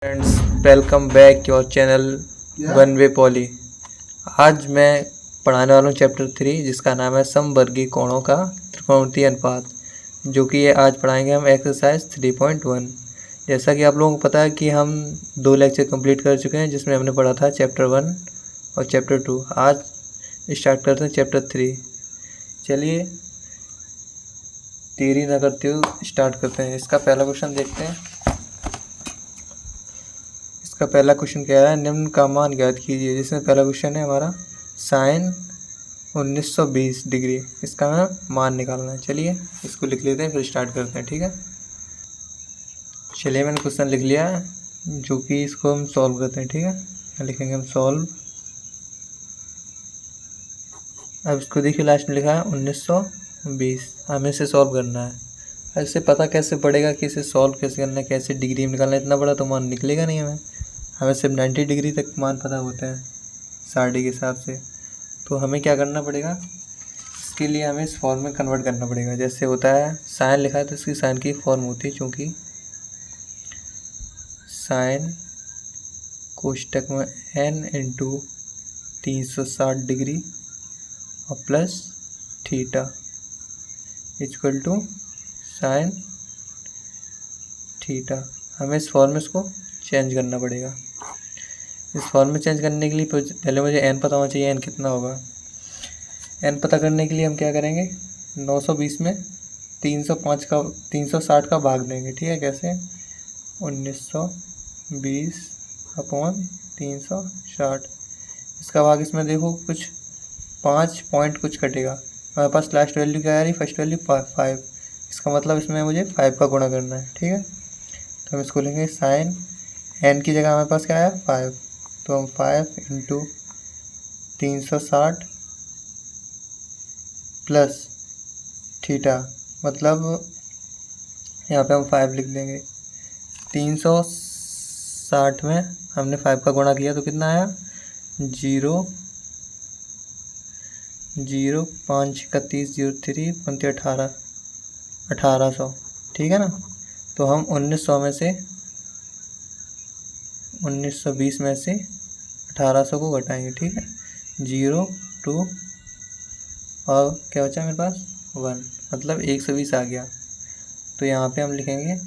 Friends, welcome back your channel one way poly. आज मैं पढ़ाने वाला हूँ चैप्टर 3 जिसका नाम है समवर्गी कोणों का त्रिकोणमितीय अनुपात, जो कि ये आज पढ़ाएंगे हम एक्सरसाइज 3.1। जैसा कि आप लोगों को पता है कि हम 2 लेक्चर कंप्लीट कर चुके हैं जिसमें हमने पढ़ा था चैप्टर 1 और चैप्टर 2। आज स्टार्ट करते हैं चैप्टर 3। चलिए देरी न करते हुए स्टार्ट करते हैं। इसका पहला क्वेश्चन देखते हैं। का पहला क्वेश्चन क्या है, निम्न का मान ज्ञात कीजिए। जिसमें पहला क्वेश्चन है हमारा साइन 1920 डिग्री, इसका मान निकालना है। चलिए इसको लिख लेते हैं, फिर स्टार्ट करते हैं। ठीक है, चलिए मैंने क्वेश्चन लिख लिया है, जो कि इसको हम सॉल्व करते हैं। ठीक है, लिखेंगे हम सॉल्व। अब इसको देखिए, लास्ट में लिखा है 1920, हमें इसे सॉल्व करना है। इससे पता कैसे पड़ेगा कि इसे सॉल्व कैसे करना है, कैसे डिग्री में निकालना है। इतना बड़ा तो मान निकलेगा नहीं हमें सिर्फ 90 डिग्री तक मान पता होता है 60 के हिसाब से। तो हमें क्या करना पड़ेगा, इसके लिए हमें इस फॉर्म में कन्वर्ट करना पड़ेगा। जैसे होता है साइन लिखा है तो इसकी साइन की फॉर्म होती है, चूँकि साइन कोष्टक में n इंटू 360 डिग्री और plus theta equal to sine theta. हमें इस फॉर्म में इसको चेंज करना पड़ेगा। इस फॉर्म में चेंज करने के लिए पहले मुझे n पता होना चाहिए, n कितना होगा। n पता करने के लिए हम क्या करेंगे, 920 में 360 का भाग देंगे। ठीक है, कैसे 1920 अपॉन 360। इसका भाग इसमें देखो कुछ 5 पॉइंट कुछ कटेगा। हमारे पास लास्ट वैल्यू क्या आ रही, फर्स्ट वैल्यू 5। इसका मतलब इसमें मुझे 5 का गुणा करना है। ठीक है, तो हम इसको लेंगे साइन n की जगह हमारे पास क्या है 5, तो हम 5 इंटू 360 प्लस थीटा, मतलब यहाँ पे हम 5 लिख देंगे। 360 में हमने 5 का गुणा किया तो कितना आया 0 0 5 31 0 3 25 1800। ठीक है ना, तो हम 1920 में से 1800 को घटाएंगे। ठीक है, 0 2 और क्या बचा मेरे पास 1, मतलब 120 आ गया। तो यहाँ पे हम लिखेंगे,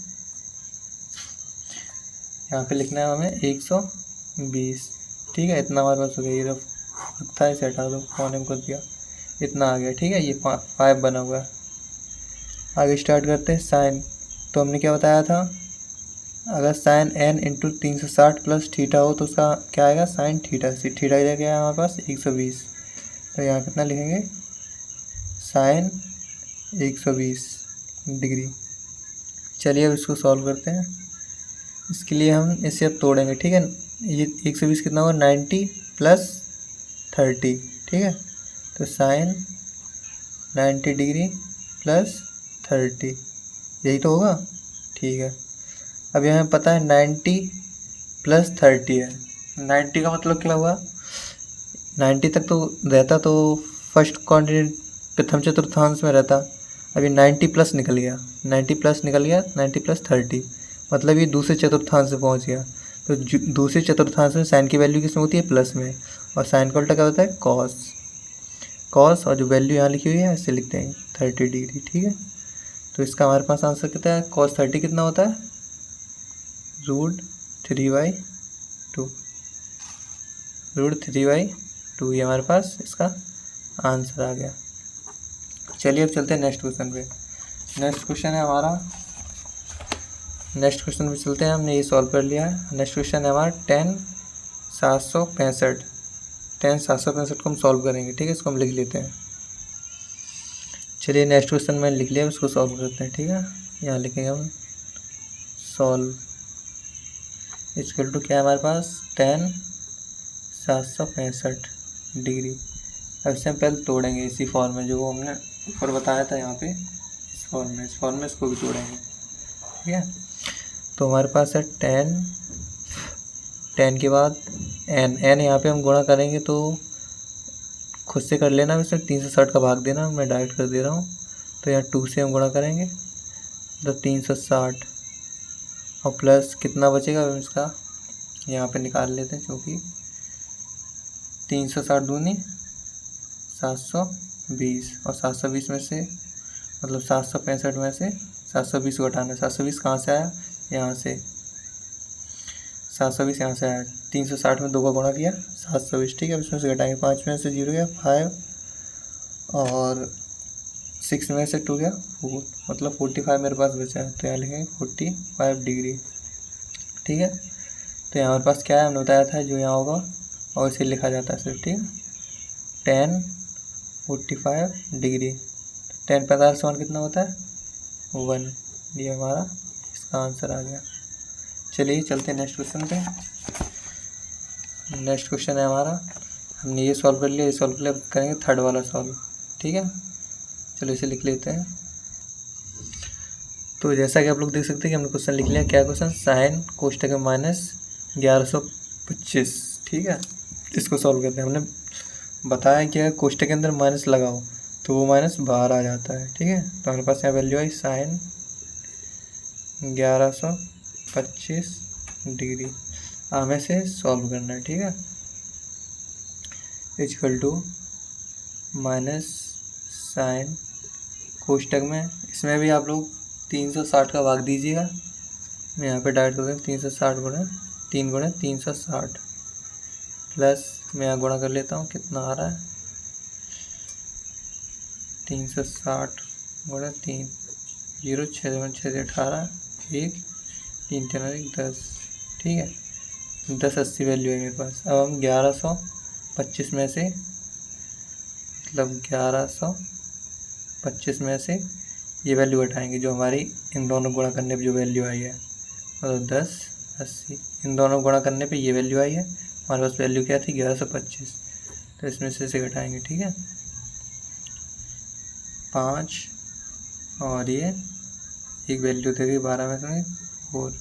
यहाँ पे लिखना है हमें 120। ठीक है, इतना हमारे पास हो गया। ये रफ था, इसे हटा दो, कोने में कर दिया, इतना आ गया। ठीक है, ये 5 बना हुआ है। आगे स्टार्ट करते हैं साइन। तो हमने क्या बताया था, अगर sine n into 360 plus theta हो तो उसका क्या आएगा साइन थीटा। थीटा की जगह क्या है हमारे पास 120, तो यहाँ कितना लिखेंगे साइन 120 डिग्री। चलिए अब इसको सॉल्व करते हैं। इसके लिए हम इसे अब तोड़ेंगे। ठीक है, ये 120 कितना होगा 90 प्लस 30। ठीक है, तो साइन 90 डिग्री प्लस 30, यही तो होगा। ठीक है, अब यहाँ पता है 90 प्लस 30 है। 90 का मतलब क्या हुआ, 90 तक तो रहता तो फर्स्ट क्वाड्रेंट प्रथम चतुर्थांश में रहता। अभी 90 प्लस निकल गया, 90 प्लस निकल गया, 90 प्लस 30, मतलब ये दूसरे चतुर्थांश में पहुँच गया। तो दूसरे चतुर्थांश में साइन की वैल्यू किस में होती है प्लस में, और साइन का उल्टा क्या होता है कॉस, और जो वैल्यू यहाँ लिखी हुई है ऐसे लिखते हैं 30 डिग्री। ठीक है, तो इसका हमारे पास आंसर कितना है, कॉस 30 कितना होता है √3/2, √3/2। ये हमारे पास इसका आंसर आ गया। चलिए अब चलते हैं नेक्स्ट क्वेश्चन पे। नेक्स्ट क्वेश्चन है हमारा, नेक्स्ट क्वेश्चन पे चलते हैं। हमने ये सॉल्व कर लिया है। नेक्स्ट क्वेश्चन है हमारा 10,765 को हम सॉल्व करेंगे। ठीक है, इसको हम लिख लेते हैं। चलिए नेक्स्ट क्वेश्चन मैंने लिख लिया, इसको सॉल्व करते हैं। ठीक है, यहाँ लिखेंगे हम सॉल्व इक्वल टू क्या है हमारे पास 10,765 डिग्री। अब इसे हम पहले तोड़ेंगे इसी फॉर्म में जो हमने ऊपर बताया था, यहाँ पे इस फॉर्म में इसको भी तोड़ेंगे। ठीक है, तो हमारे पास है 10 के बाद n यहाँ पे हम गुणा करेंगे तो खुद से कर लेना, इसमें 360 का भाग देना, मैं डायरेक्ट कर दे रहा हूँ। तो यहाँ 2 से हम गुणा करेंगे तो 360 और प्लस कितना बचेगा इसका यहाँ पे निकाल लेते हैं, क्योंकि 360 दूनी 720, और 720 में से मतलब 765 में से 720 को घटाना है। 720 कहाँ से आया, यहाँ से 720 यहाँ से आया। 360 में 2 का गुणा किया 720, ठीक है। अब इसमें से घटाएंगे, 5 में से 0 गया 5, और 6 में से 2 गया 4, मतलब 45 मेरे पास बचा है। तो यहाँ लिखेंगे 45 डिग्री, ठीक है। तो यहाँ हमारे पास क्या है, हमने बताया था जो यहाँ होगा और इसे लिखा जाता है सिर्फ, ठीक है। 10 45 डिग्री, 10 45 समान कितना होता है 1, ये हमारा इसका आंसर आ गया। चलिए चलते हैं नेक्स्ट क्वेश्चन पे। नेक्स्ट क्वेश्चन है हमारा, हमने ये सॉल्व कर लिया, ये सॉल्व कर लिया, अब करेंगे थर्ड वाला सॉल्व, ठीक है। चलो इसे लिख लेते हैं। तो जैसा कि आप लोग देख सकते हैं कि हमने क्वेश्चन लिख लिया। क्या क्वेश्चन, साइन कोष्टक में माइनस 1125, ठीक है। इसको सॉल्व करते हैं। हमने बताया कि अगर कोष्टक के अंदर माइनस लगाओ तो वो माइनस बाहर आ जाता है, ठीक है। तो हमारे पास यहाँ वैल्यू आई साइन 1125 डिग्री, हमें से सॉल्व करना है, ठीक है। इक्वल टू माइनस साइन कोष्टक में, इसमें भी आप लोग 360 का भाग दीजिएगा। मैं यहाँ पे डायरेक्ट कर दूँ 360 गुणा 3 गुणा 360, प्लस मैं यहाँ गुणा कर लेता हूँ, कितना आ रहा है 360 गुणा 3, 0 6 6 18 1 3 3 1 10, ठीक है। 1080 वैल्यू है मेरे पास। अब हम 1125 में से, मतलब 1125 में से ये वैल्यू हटाएंगे जो हमारी इन दोनों गुणा करने पे जो वैल्यू आई है, मतलब 1080, इन दोनों गुणा करने पे ये वैल्यू आई है। हमारे पास वैल्यू क्या थी 1125, तो इसमें से इसे घटाएंगे, ठीक है। 5 और ये एक वैल्यू दे गई 12 में से, और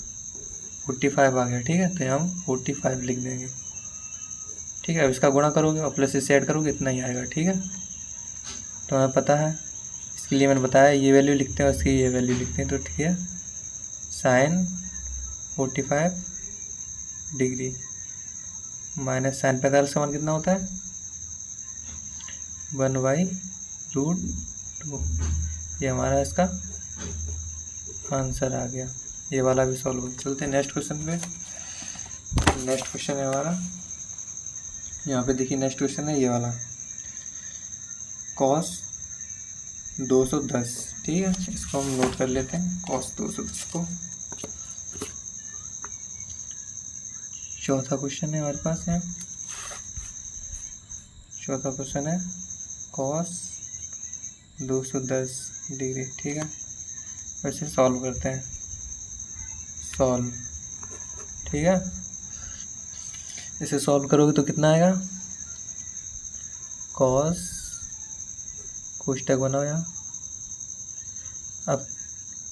45 आ गया, ठीक है। तो हम 45 लिख देंगे, ठीक है। अब इसका गुणा करोगे और प्लस इसे ऐड करोगे, इतना ही आएगा, ठीक है। तो हमें पता है, इसके लिए मैंने बताया ये वैल्यू लिखते हैं और इसकी ये वैल्यू लिखते हैं, तो ठीक है। साइन 45 डिग्री माइनस साइन 45 समान कितना होता है 1/√2, ये हमारा इसका आंसर आ गया। ये वाला भी सॉल्व हो। चलते हैं नेक्स्ट क्वेश्चन पे। नेक्स्ट क्वेश्चन है हमारा, यहाँ पे देखिए नेक्स्ट क्वेश्चन है ये वाला, कॉस 210, ठीक है। इसको हम नोट कर लेते हैं, कॉस 210 को। चौथा क्वेश्चन है हमारे पास है, चौथा क्वेश्चन है कॉस 210 डिग्री, ठीक है। वैसे सॉल्व करते हैं, सॉल्व, ठीक है। इसे सॉल्व करोगे तो कितना आएगा, कॉस कोष्टक बनाओ यहाँ। अब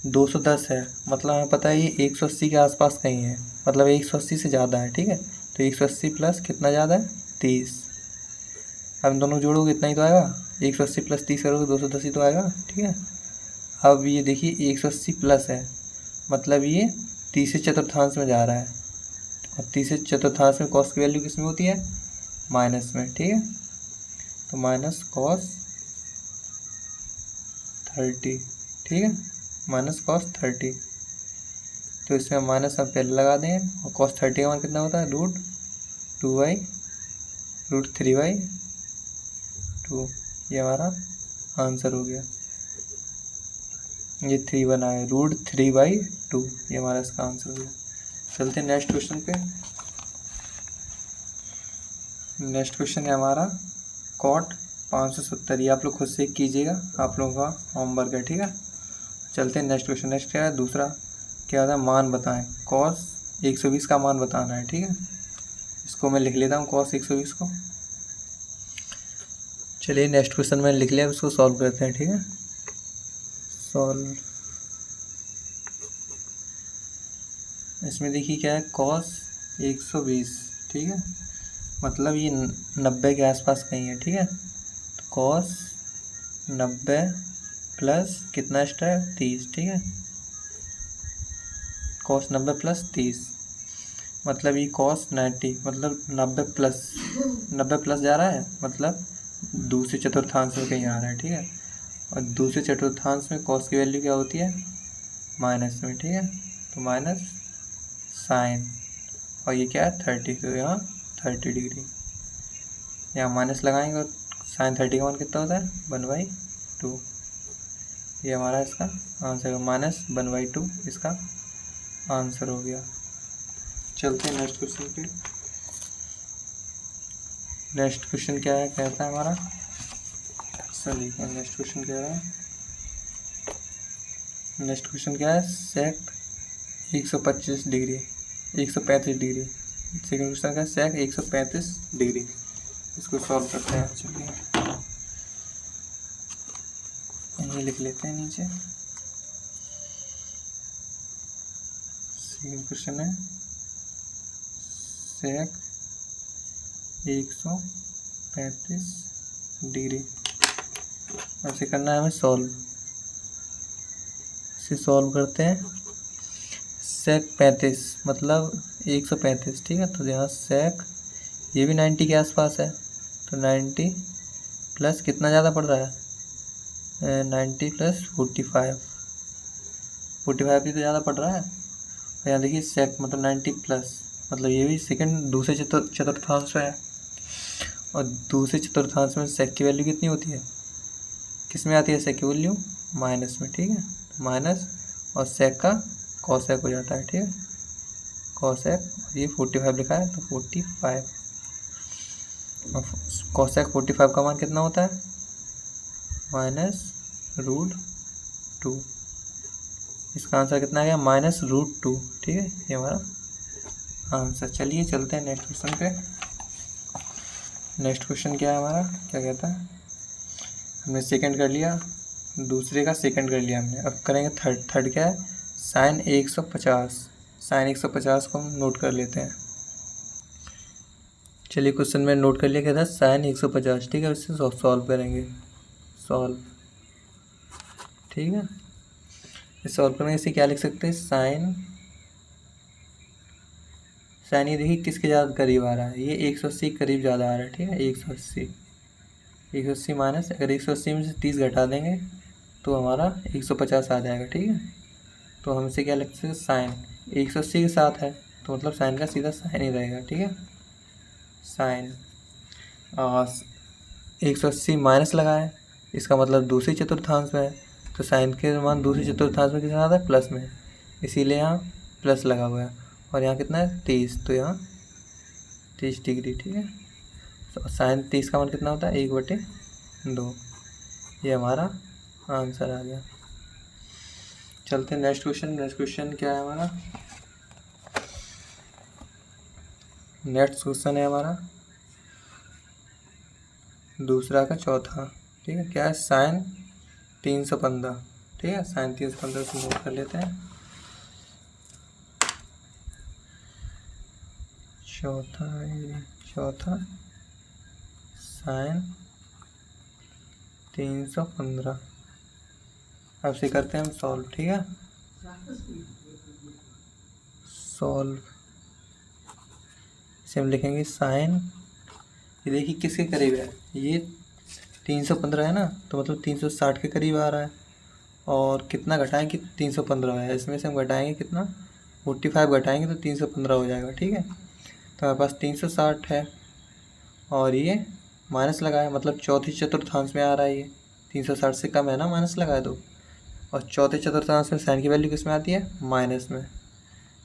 210 है, मतलब हमें पता है ये 180 के आसपास कहीं है, मतलब 180 से ज़्यादा है, ठीक है। तो 180 प्लस कितना ज़्यादा है 30, अब दोनों जोड़ोगे इतना ही तो आएगा, 180 प्लस 30 करोगे 210 ही तो आएगा, ठीक है। अब ये देखिए 180 प्लस है, मतलब ये तीसरे चतुर्थांश में जा रहा है, और तीसरे चतुर्थांश में कॉस की वैल्यू किस में होती है, माइनस में, ठीक है। तो माइनस कॉस 30, ठीक है, माइनस कॉस 30। तो इसमें माइनस हम पहले लगा दें, और कॉस 30 का मान कितना होता है √2/√3/2, ये हमारा आंसर हो गया। ये 3 बना है, √3/2, ये हमारा इसका आंसर हो गया। चलते हैं नेक्स्ट क्वेश्चन पे। नेक्स्ट क्वेश्चन है हमारा कॉट 570, ये आप लोग खुद से कीजिएगा, आप लोगों का होमवर्क है, ठीक है। चलते हैं नेक्स्ट क्वेश्चन। नेक्स्ट क्या है, दूसरा क्या होता है, मान बताएं, कॉस 120 का मान बताना है, ठीक है। इसको मैं लिख लेता हूँ कॉस 120 को। चलिए नेक्स्ट क्वेश्चन मैंने लिख लिया, इसको सॉल्व करते हैं, ठीक है। सॉल्व, इसमें देखिए क्या है, कॉस 120, ठीक है, मतलब ये 90 के आसपास कहीं है, ठीक है। तो कॉस 90 प्लस कितना एक्स्ट्रा है 30, ठीक है। कॉस 90 प्लस 30, मतलब ये cos 90 मतलब 90 प्लस जा रहा है, मतलब दूसरे चतुर्थांश में कहीं आ रहा है, ठीक है। और दूसरे चतुर्थांश में cos की वैल्यू क्या होती है, माइनस में, ठीक है। तो माइनस साइन, और ये क्या है 30, तो यहाँ 30 डिग्री, यहाँ माइनस लगाएंगे और साइन 30 का मान कितना होता है 1/2। ये हमारा इसका आंसर है, -1/2 इसका आंसर हो गया। चलते हैं नेक्स्ट क्वेश्चन पे। नेक्स्ट क्वेश्चन क्या है, कहता है हमारा, देखिए नेक्स्ट क्वेश्चन क्या है। नेक्स्ट क्वेश्चन क्या है, सेक 135 डिग्री 135 डिग्री। सेकंड क्वेश्चन का सेक 135 डिग्री, इसको सॉल्व करते हैं। चलिए ये लिख लेते हैं नीचे। सेकंड क्वेश्चन है सेक 135 डिग्री। अब से करना है हमें सॉल्व, इसे सॉल्व करते हैं। सेक 35 मतलब 135, ठीक है। तो यहाँ सेक ये भी 90 के आसपास है, तो 90 प्लस कितना ज़्यादा पड़ रहा है, 90 प्लस 45 भी तो ज़्यादा पड़ रहा है। और यहाँ देखिए सेक मतलब 90 प्लस, मतलब ये भी सेकंड दूसरे चतुर्थांश में है, और दूसरे चतुर्थांश में सेक की वैल्यू कितनी होती है, किस में आती है सेक की वैल्यू, माइनस में, ठीक है। माइनस और सेक का कॉसेक हो जाता है, ठीक है। कॉसेक, ये 45 लिखा है तो 45, और कॉसेक 45 का मान कितना होता है, -√2। इसका आंसर कितना आ गया, -√2, ठीक है। ये हमारा आंसर। चलिए चलते हैं नेक्स्ट क्वेश्चन पे। नेक्स्ट क्वेश्चन क्या है हमारा, क्या कहता है, हमने सेकंड कर लिया, दूसरे का सेकंड कर लिया हमने, अब करेंगे थर्ड। थर्ड क्या है, साइन 150। साइन 150 को हम नोट कर लेते हैं। चलिए क्वेश्चन में नोट कर लिया, क्या था साइन 150, ठीक है। इससे सॉल्व करेंगे, सॉल्व, ठीक है। इस सॉल्व करने से क्या लिख सकते हैं, साइन ये देखिए किसके ज़्यादा करीब आ रहा है, ये 180 करीब ज़्यादा आ रहा है, ठीक है। 180 माइनस, अगर 180 में से 30 घटा देंगे तो हमारा 150 आ जाएगा, ठीक है। तो हम इसे क्या लिख सकते हैं, साइन 180 के साथ है तो मतलब साइन का सीधा साइन ही रहेगा, ठीक है। साइन 180 माइनस लगा है, इसका मतलब दूसरी चतुर्थांश में है, तो साइन के मान दूसरी चतुर्थांश में कितना आता है, प्लस में, इसीलिए यहाँ प्लस लगा हुआ है। और यहाँ कितना है 30, तो यहाँ 30 डिग्री, ठीक है। तो साइन 30 का मान कितना होता है, 1/2। ये हमारा आंसर आ गया। चलते हैं नेक्स्ट क्वेश्चन। नेक्स्ट क्वेश्चन क्या है हमारा, नेक्स्ट क्वेश्चन है हमारा दूसरा का चौथा, ठीक है। क्या है, साइन 315, ठीक है। साइन 315 से नोट कर लेते हैं। चौथा साइन 315, अब से करते हैं हम सॉल्व, ठीक है। सॉल्व, इसे हम लिखेंगे साइन, ये देखिए किसके करीब है, ये 315 है ना, तो मतलब 360 के करीब आ रहा है। और कितना घटाएं कि 315 है, इसमें से हम घटाएंगे कितना, 45 घटाएंगे तो 315 हो जाएगा, ठीक है। तो हमारे पास 360 है, और ये माइनस लगा है, मतलब चौथी चतुर्थांश में आ रहा है, ये 360 से कम है ना, माइनस लगा है तो। और चौथे चतुर्थांश में साइन की वैल्यू किस में आती है, माइनस में,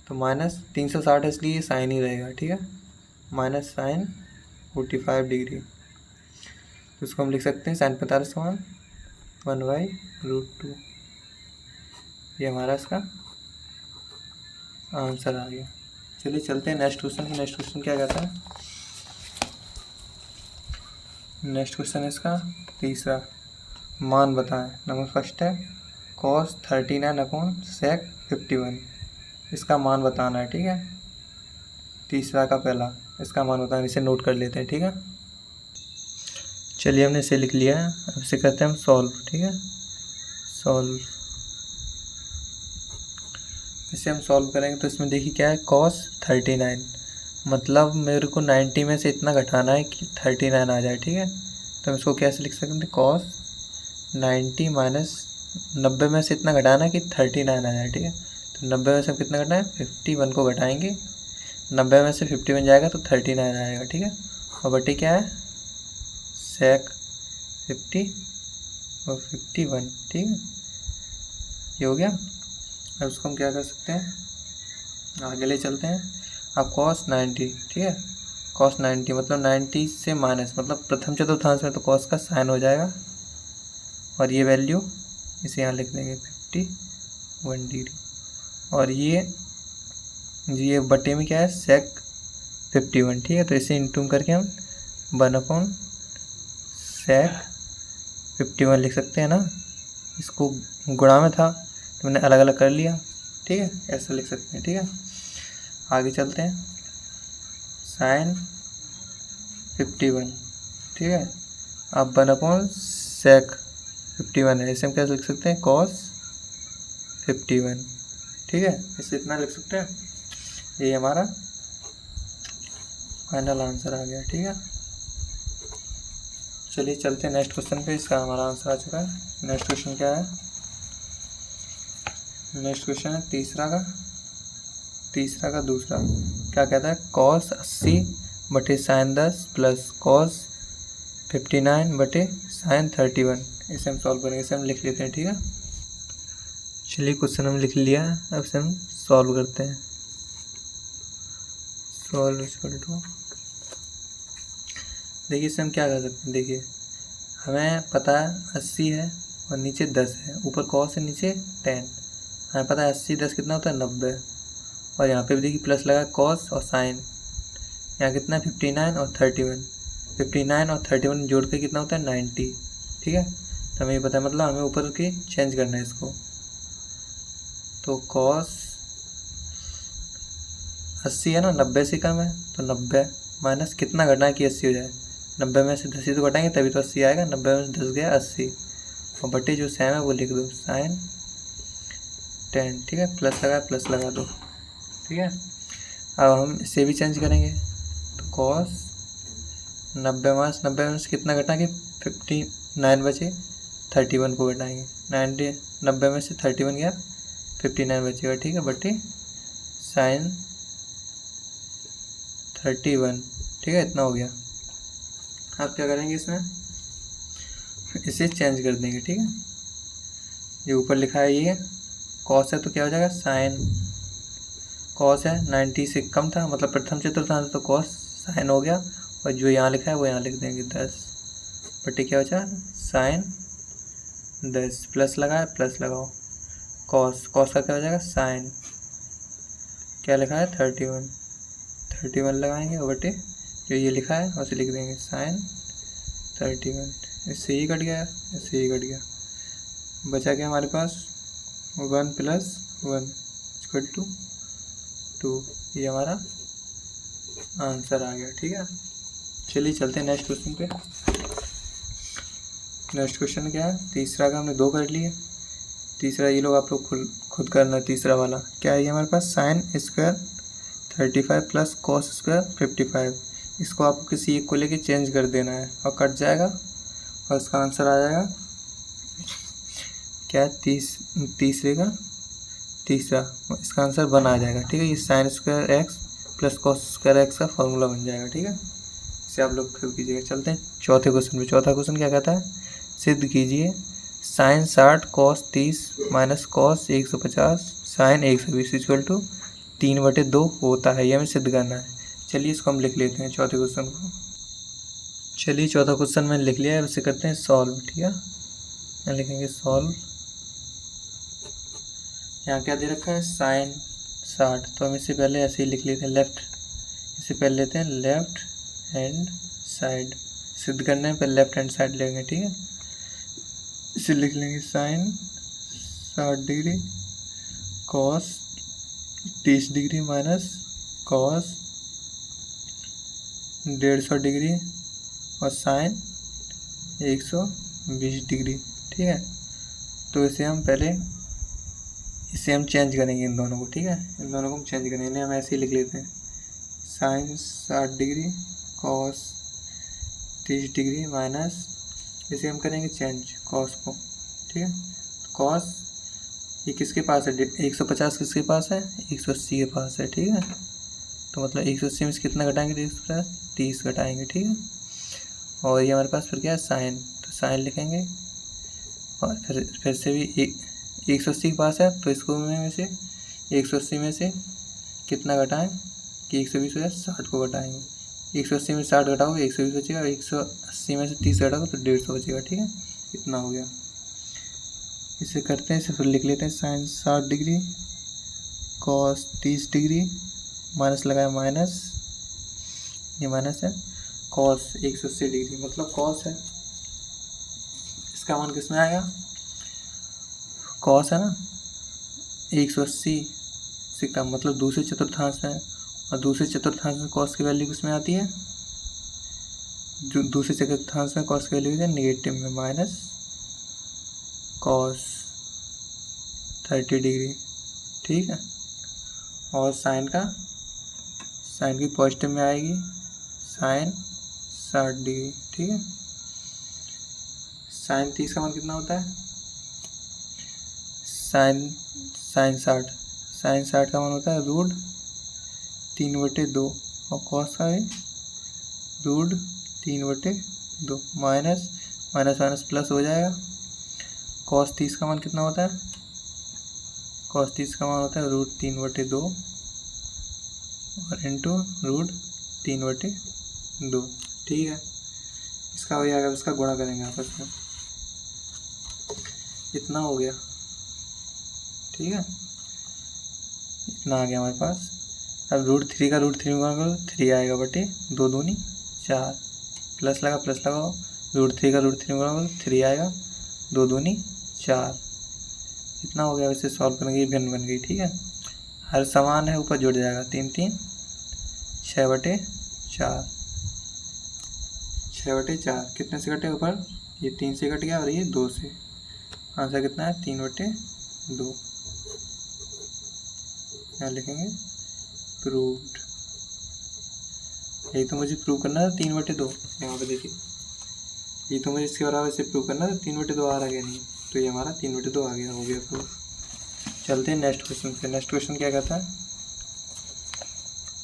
तो -360 है इसलिए साइन ही रहेगा, ठीक है। माइनस साइन 45 डिग्री, तो इसको हम लिख सकते हैं साइन 45 का मान 1/√2। ये हमारा इसका आंसर आ गया। चलिए चलते हैं नेक्स्ट क्वेश्चन। नेक्स्ट क्वेश्चन क्या कहता है, नेक्स्ट क्वेश्चन है इसका तीसरा, मान बताएं। नंबर फर्स्ट है cos 39/sec 51, इसका मान बताना है, ठीक है। तीसरा का पहला, इसका मान बताना, इसे नोट कर लेते हैं, ठीक है। चलिए हमने इसे लिख लिया है, अब इसे करते हैं हम सॉल्व, ठीक है। सॉल्व, इससे हम सॉल्व करेंगे तो इसमें देखिए क्या है, cos 39, मतलब मेरे को 90 में से इतना घटाना है कि 39 आ जाए, ठीक है। तो हम इसको कैसे लिख सकते हैं, cos 90 माइनस 90 में से इतना घटाना है कि 39 आ जाए, ठीक है। तो 90 में से हम कितना घटाना है, 51 को घटाएंगे, 90 में से 51 जाएगा तो 39 आएगा, ठीक है। और बटे क्या है, sec 50 और 51, ठीक है, ये हो गया। अब उसको हम क्या कर सकते हैं, आगे ले चलते हैं। अब cos 90, ठीक है, cos 90 मतलब 90 से माइनस, मतलब प्रथम चतुर्थांश में तो cos का साइन हो जाएगा, और ये वैल्यू इसे यहाँ लिख देंगे 51 डिग्री, और ये बटे में क्या है, sec 51, ठीक है। तो इसे इंटू करके हम 1/sec 51 लिख सकते हैं ना। इसको गुणा में था तो मैंने अलग अलग कर लिया, ठीक है, ऐसा लिख सकते हैं, ठीक है। आगे चलते हैं, sin 51, ठीक है। अब 1/sec 51 है, इसे हम क्या लिख सकते हैं, cos 51, ठीक है, इसे इतना लिख सकते हैं। ये हमारा फाइनल आंसर आ गया, ठीक है। चलिए चलते हैं नेक्स्ट क्वेश्चन पे, इसका हमारा आंसर आ चुका है। नेक्स्ट क्वेश्चन क्या है, नेक्स्ट क्वेश्चन है तीसरा का दूसरा, क्या कहता है, cos 80 बटे sin 10 प्लस cos 59 बटे sin 31। इसे हम सॉल्व करेंगे, इसे हम लिख लेते हैं, ठीक है। चलिए क्वेश्चन हम लिख लिया, अब इसे हम सॉल्व करते हैं। सॉल्व इक्वल टू, देखिए इसे हम क्या कर सकते हैं, देखिए हमें पता है 80 है और नीचे 10 है, ऊपर cos है नीचे tan, हमें पता है 80 10 कितना होता है, 90, और यहाँ पे भी देखिए प्लस लगा cos और sin, यहाँ कितना है 59 और 31, 59 और 31 जोड़ के कितना होता है 90, ठीक है। तो हमें ये पता है, मतलब हमें ऊपर के चेंज करना है इसको। तो cos 80 है ना, 90 से कम है, तो 90 माइनस कितना घटना है कि 80 हो जाए, 90 में से 10 ही तो घटाएंगे तभी तो 80 आएगा, 90 में से 10 गया 80, और बटे जो साइन है वो लिख दो, sin 10, ठीक है, प्लस लगा दो, ठीक है। अब हम इसे भी चेंज करेंगे, तो cos 90 माइनस 90 में से कितना घटा कि 59 बचे, 31 को घटाएंगे, 90 में से 31 गया, 59 बचेगा, ठीक है, बटे sin 31, ठीक है, इतना हो गया। अब क्या करेंगे, इसमें इसे चेंज कर देंगे, ठीक है। ये ऊपर लिखा है ये cos है तो क्या हो जाएगा, sin, cos है 90 से कम था, मतलब प्रथम चतुर्थांश तो cos sin हो गया, और जो यहाँ लिखा है वो यहाँ लिख देंगे 10 बटे क्या बचा, sin 10, प्लस लगाए प्लस लगाओ, cos का क्या हो जाएगा, sin, क्या लिखा है 31 लगाएंगे, और बटे जो ये लिखा है उसे लिख देंगे sin 31, इससे ही कट गया, इससे ही कट गया, बचा क्या हमारे पास 1 + 1 = 2, ये हमारा आंसर आ गया, ठीक है। चलिए चलते हैं नेक्स्ट क्वेश्चन पे। नेक्स्ट क्वेश्चन क्या है, तीसरा का हमने 2 कर लिए, तीसरा ये लोग आप लोग खुद करना, तीसरा वाला क्या है, ये हमारे पास sin square 35 plus cos square 55, इसको आपको किसी एक को लेके चेंज कर देना है और कट जाएगा, और इसका आंसर आ जाएगा क्या, तीसरा इसका आंसर 1 आ जाएगा, ठीक है। ये sin square x plus cos square x का फॉर्मूला बन जाएगा, ठीक है। इसे आप लोग फिर कीजिएगा। चलते हैं चौथे क्वेश्चन पे। चौथा क्वेश्चन क्या कहता है, सिद्ध कीजिए sin 60 cos 30 minus cos 150 sin 120 = 3/2 होता है, ये हमें सिद्ध करना है। चलिए इसको हम लिख लेते हैं चौथे क्वेश्चन को। चलिए चौथा क्वेश्चन मैंने लिख लिया है, अब इसे करते हैं सॉल्व, ठीक है। यहाँ लिखेंगे सॉल्व, यहाँ क्या दे रखा है sin 60, तो हम इससे पहले ऐसे ही लिख लेते हैं लेफ्ट, इससे पहले लेते हैं लेफ्ट हैंड साइड, सिद्ध करने पर लेफ्ट हैंड साइड लेंगे, ठीक है। इसे लिख लेंगे sin 60 degree cos 30 degree minus cos 150 degree और sin 120 डिग्री, ठीक है। तो इसे हम पहले इसे हम चेंज करेंगे इन दोनों को, ठीक है, इन दोनों को हम चेंज करेंगे, इन्हें हम ऐसे ही लिख लेते हैं, sine 60 degree cos 30 degree minus, इसे हम करेंगे चेंज कॉस को, ठीक है। कॉस ये किसके पास है, 150 किसके पास है, 180 के पास है, ठीक है। तो मतलब 180 में से कितना घटाएंगे, 150, 30 घटाएंगे, ठीक है। और ये हमारे पास फिर क्या है, साइन, तो साइन लिखेंगे। और फिर से भी 180 के पास है, तो इसको में से 180 में से कितना घटाएं कि 120 हो जाए, 60 को घटाएंगे। 180 में 60 घटाओगे 120 बचेगा, 180 में से 30 घटाओगे तो 150 बचेगा, ठीक है। इतना हो गया। इसे करते हैं, इसे फिर लिख लेते हैं, sine 60 degree cos 30 degree minus लगाया माइनस, ये माइनस है, कॉस 180 डिग्री मतलब कॉस है, इसका मान किस में आएगा, कॉस है ना, 180 से कम मतलब दूसरे चतुर्थांश में, और दूसरे चतुर्थांश में कॉस की वैल्यू किस में आती है, जो दूसरे चतुर्थांश में कॉस की वैल्यू है नेगेटिव में, माइनस कॉस 30 डिग्री, ठीक है। और साइन की पॉजिटिव में आएगी, साइन 60 डिग्री, ठीक है। साइन 30 का मान कितना होता है, साइन 60 का मान होता है रूट 3/2, और कॉस का है रूट 3/2, माइनस माइनस प्लस हो जाएगा। कॉस 30 का मान कितना होता है, कॉस 30 का मान होता है रूट 3/2 और इंटू रूट 3/2, ठीक है। इसका हो जाएगा, इसका गुणा करेंगे आपस में, इतना हो गया, ठीक है। इतना आ गया हमारे पास। अब रूट 3 का रूट 3 में गुणा करो, 3 आएगा बटे 2 दूनी 4, प्लस लगाओ, रूट 3 का रूट 3 में गुणा करो, 3 आएगा, 2 दूनी 4, इतना हो गया। वैसे सॉल्व करेंगे, भिन्न बन गई, ठीक है। हर समान है, ऊपर जुड़ जाएगा, 3 3 6/4, 6/4 कितने से कटे ऊपर, ये 3 से कट गया और ये 2 से, आंसर कितना है 3/2, क्या लिखेंगे, प्रूव्ड। यही तो मुझे प्रूव करना था 3/2, यहाँ पे देखिए, ये तो मुझे इसके बराबर से प्रूव करना था, 3/2 आ रहा गया नहीं, तो ये हमारा 3/2 आ गया, हो गया प्रूफ। चलते हैं नेक्स्ट क्वेश्चन पे। नेक्स्ट क्वेश्चन क्या कहता है,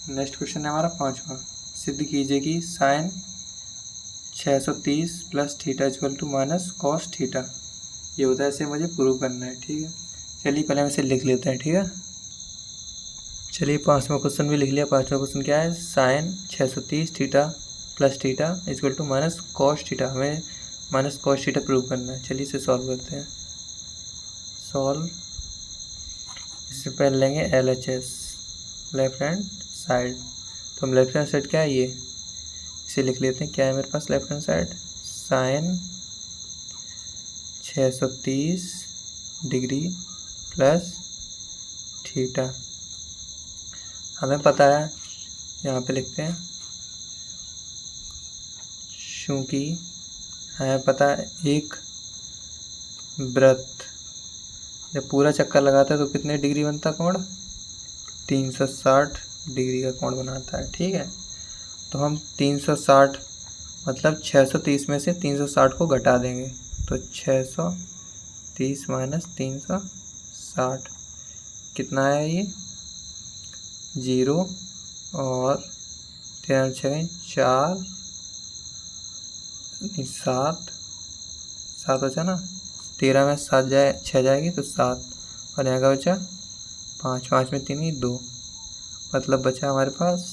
नेक्स्ट क्वेश्चन है हमारा 5वां। सिद्ध कीजिए कि sine 630 plus theta equal to minus cos theta, ये होता है, ऐसे मुझे प्रूव करना है, ठीक है। चलिए पहले हम इसे लिख लेते हैं, ठीक है। चलिए 5वां क्वेश्चन भी लिख लिया। 5वां क्वेश्चन क्या है, sine 630 theta plus theta equal to minus cos theta, हमें माइनस कॉस थीटा प्रूव करना है। चलिए इसे सॉल्व करते हैं। सॉल्व, इससे पहले लेंगे LHS, लेफ्ट हैंड साइड, तो हम लेफ्ट हैंड साइड क्या है, ये इसे लिख लेते हैं, क्या है मेरे पास left hand side, sine 630 degree plus theta, हमें पता है, यहाँ पे लिखते हैं, चूँकि हमें पता है एक वृत्त जब पूरा चक्कर लगाता है तो कितने डिग्री बनता है कोण, 360 डिग्री का कोण बनाता है, ठीक है। तो हम 360 मतलब 630 में से 360 को घटा देंगे, तो 630 माइनस 360 कितना है, ये 0 और 3 6 4 7 बचा ना, 13 में 7 जाए 6 जाएगी तो 7, और यहाँ का बचा 5, 5 में 3 2, मतलब बचा हमारे पास,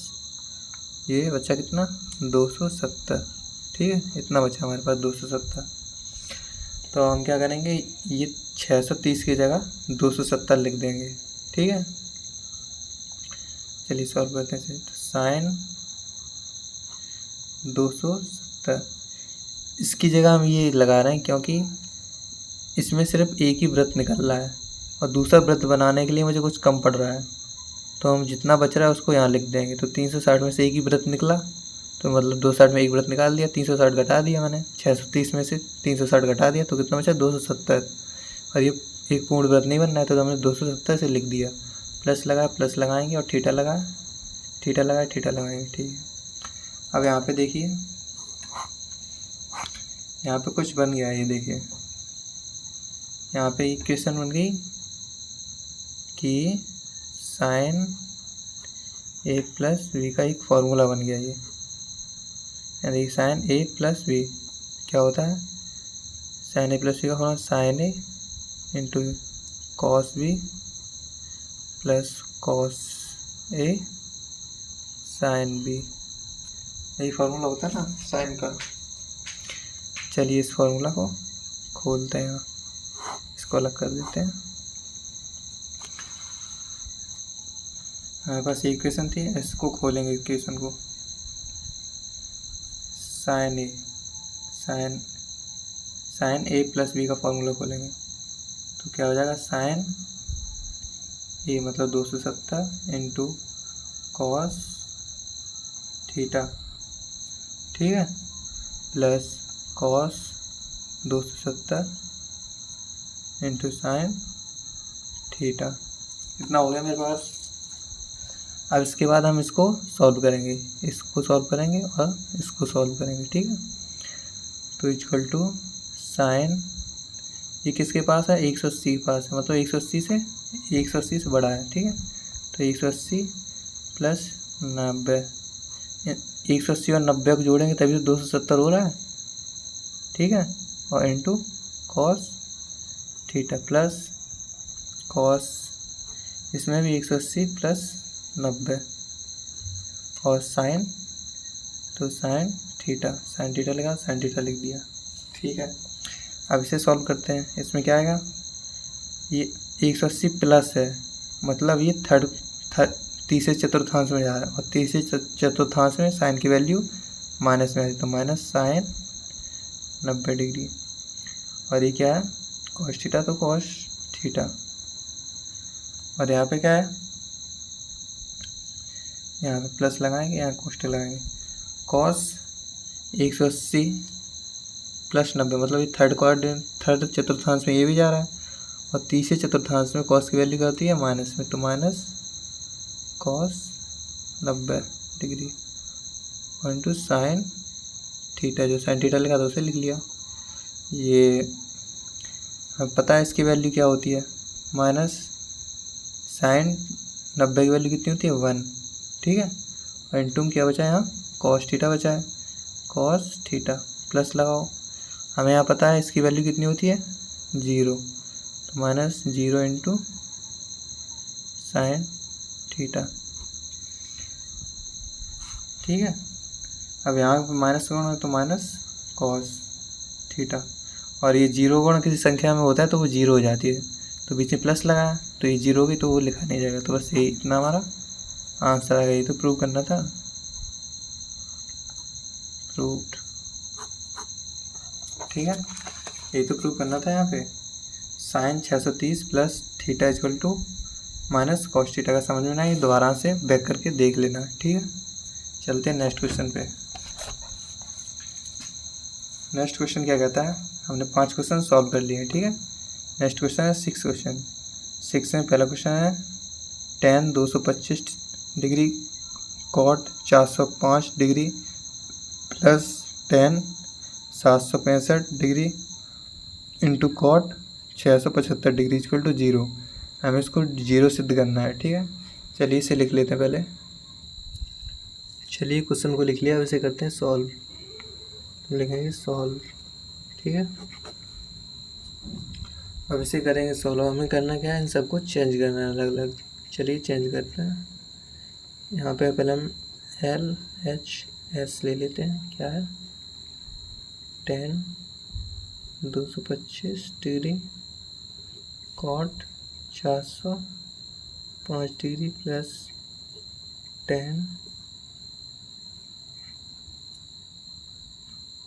ये बचा कितना 270, ठीक है, इतना बचा हमारे पास 270। तो हम क्या करेंगे, ये 630 की जगह 270 लिख देंगे, ठीक है। चलिए सॉल्व करते हैं। तो साइन 270, इसकी जगह हम ये लगा रहे हैं क्योंकि इसमें सिर्फ एक ही वृत्त निकल रहा है और दूसरा वृत्त बनाने के लिए मुझे कुछ कम पड़ रहा है, तो हम जितना बच रहा है उसको यहाँ लिख देंगे। तो 360 में से एक ही वृत्त निकला, तो मतलब 260 में एक वृत्त निकाल दिया, 360 घटा दिया मैंने, 630 में से 360 घटा दिया, तो कितना बचा 270, और ये एक पूर्ण वृत्त नहीं बनना है तो हमने 270 से लिख दिया, प्लस लगाया, प्लस लगाएंगे और थीटा लगाया, थीटा लगाया, थीटा लगाएंगे। ठीक है, अब यहाँ पे देखिए, यहाँ पे कुछ बन गया, ये देखिए यहाँ पे इक्वेशन बन गई कि साइन ए प्लस बी का एक फॉर्मूला बन गया ये, यानी साइन ए प्लस बी क्या होता है, साइन ए प्लस बी का formula sine A into cos B plus cos A sine B, यही फार्मूला होता है ना साइन का। चलिए इस फार्मूला को खोलते हैं, इसको अलग कर देते हैं। हमारे पास ये इक्वेशन थी, इसको खोलेंगे इक्वेशन को, साइन ए प्लस बी का फॉर्मूला खोलेंगे तो क्या हो जाएगा, साइन ए मतलब 270 इंटू कॉस थीटा, ठीक है, plus cos 270 into sine theta, इतना हो गया मेरे पास। अब इसके बाद हम इसको सॉल्व करेंगे, इसको सॉल्व करेंगे और इसको सॉल्व करेंगे, ठीक है। तो इक्वल टू साइन, ये किसके पास है, 180 के पास है, मतलब 180 से बड़ा है, ठीक है। तो 180 प्लस 90, 180 और 90 को जोड़ेंगे तभी तो 270 हो रहा है, ठीक है, और into cos theta plus cos, इसमें भी 180 प्लस 90 और साइन, तो साइन थीटा लगा, साइन थीटा लिख दिया, ठीक है। अब इसे सॉल्व करते हैं, इसमें क्या आएगा, ये 180 प्लस है मतलब ये तीसरे चतुर्थांश में जा रहा है और तीसरे चतुर्थांश में साइन की वैल्यू माइनस में आ रही, तो माइनस साइन 90 डिग्री, और ये क्या है कॉस थीटा, तो कॉस थीटा, और यहाँ पे क्या है, यहाँ पे प्लस लगाएंगे, यहाँ कोष्टक लगाएंगे, कॉस 180 प्लस 90 मतलब ये थर्ड चतुर्थांश में ये भी जा रहा है और तीसरे चतुर्थांश में कॉस की वैल्यू क्या होती है माइनस में, तो माइनस कॉस 90 डिग्री और इंटू साइन थीटा, जो साइन थीटा लिखा था उसे लिख लिया। ये हमें पता है इसकी वैल्यू क्या होती है, माइनस साइन 90 की वैल्यू कितनी होती है 1, ठीक है, और इंटू में क्या बचा है यहाँ कॉस थीटा बचा है, कॉस थीटा प्लस लगाओ, हमें यहाँ पता है इसकी वैल्यू कितनी होती है 0, तो माइनस 0 इंटू साइन थीटा, ठीक है। अब यहाँ पर माइनस गुण है तो माइनस कॉस थीटा, और ये 0 गुण किसी संख्या में होता है तो वो 0 हो जाती है, तो बीच में प्लस लगाया तो ये 0 होगी तो वो लिखा नहीं जाएगा, तो बस ये इतना हमारा आंसर आ गया। ये तो प्रूव करना था, प्रूव्ड, ठीक है, ये तो प्रूव करना था। यहाँ पे sine 630 plus theta equal to minus cos theta का समझ में ना, ये दोबारा से बैक करके देख लेना, ठीक है। चलते हैं नेक्स्ट क्वेश्चन पे। नेक्स्ट क्वेश्चन क्या कहता है, हमने 5 क्वेश्चन सॉल्व कर लिए हैं, ठीक है। नेक्स्ट क्वेश्चन है 6 क्वेश्चन। 6 में पहला क्वेश्चन है tan 225 degree cot 405 degree plus tan 765 degree into cot 675 degree equal to 0। हमें इसको 0 सिद्ध करना है, ठीक है। चलिए इसे लिख लेते हैं पहले। चलिए क्वेश्चन को लिख लिया, अब इसे करते हैं सॉल्व। लिखेंगे सॉल्व, ठीक है। अब इसे करेंगे सॉल्व। हमें करना क्या है, इन सबको चेंज करना है अलग अलग। चलिए चेंज करते हैं। यहाँ पे पहले हम LHS ले लेते हैं, क्या है tan 225 degree cot 405 degree plus tan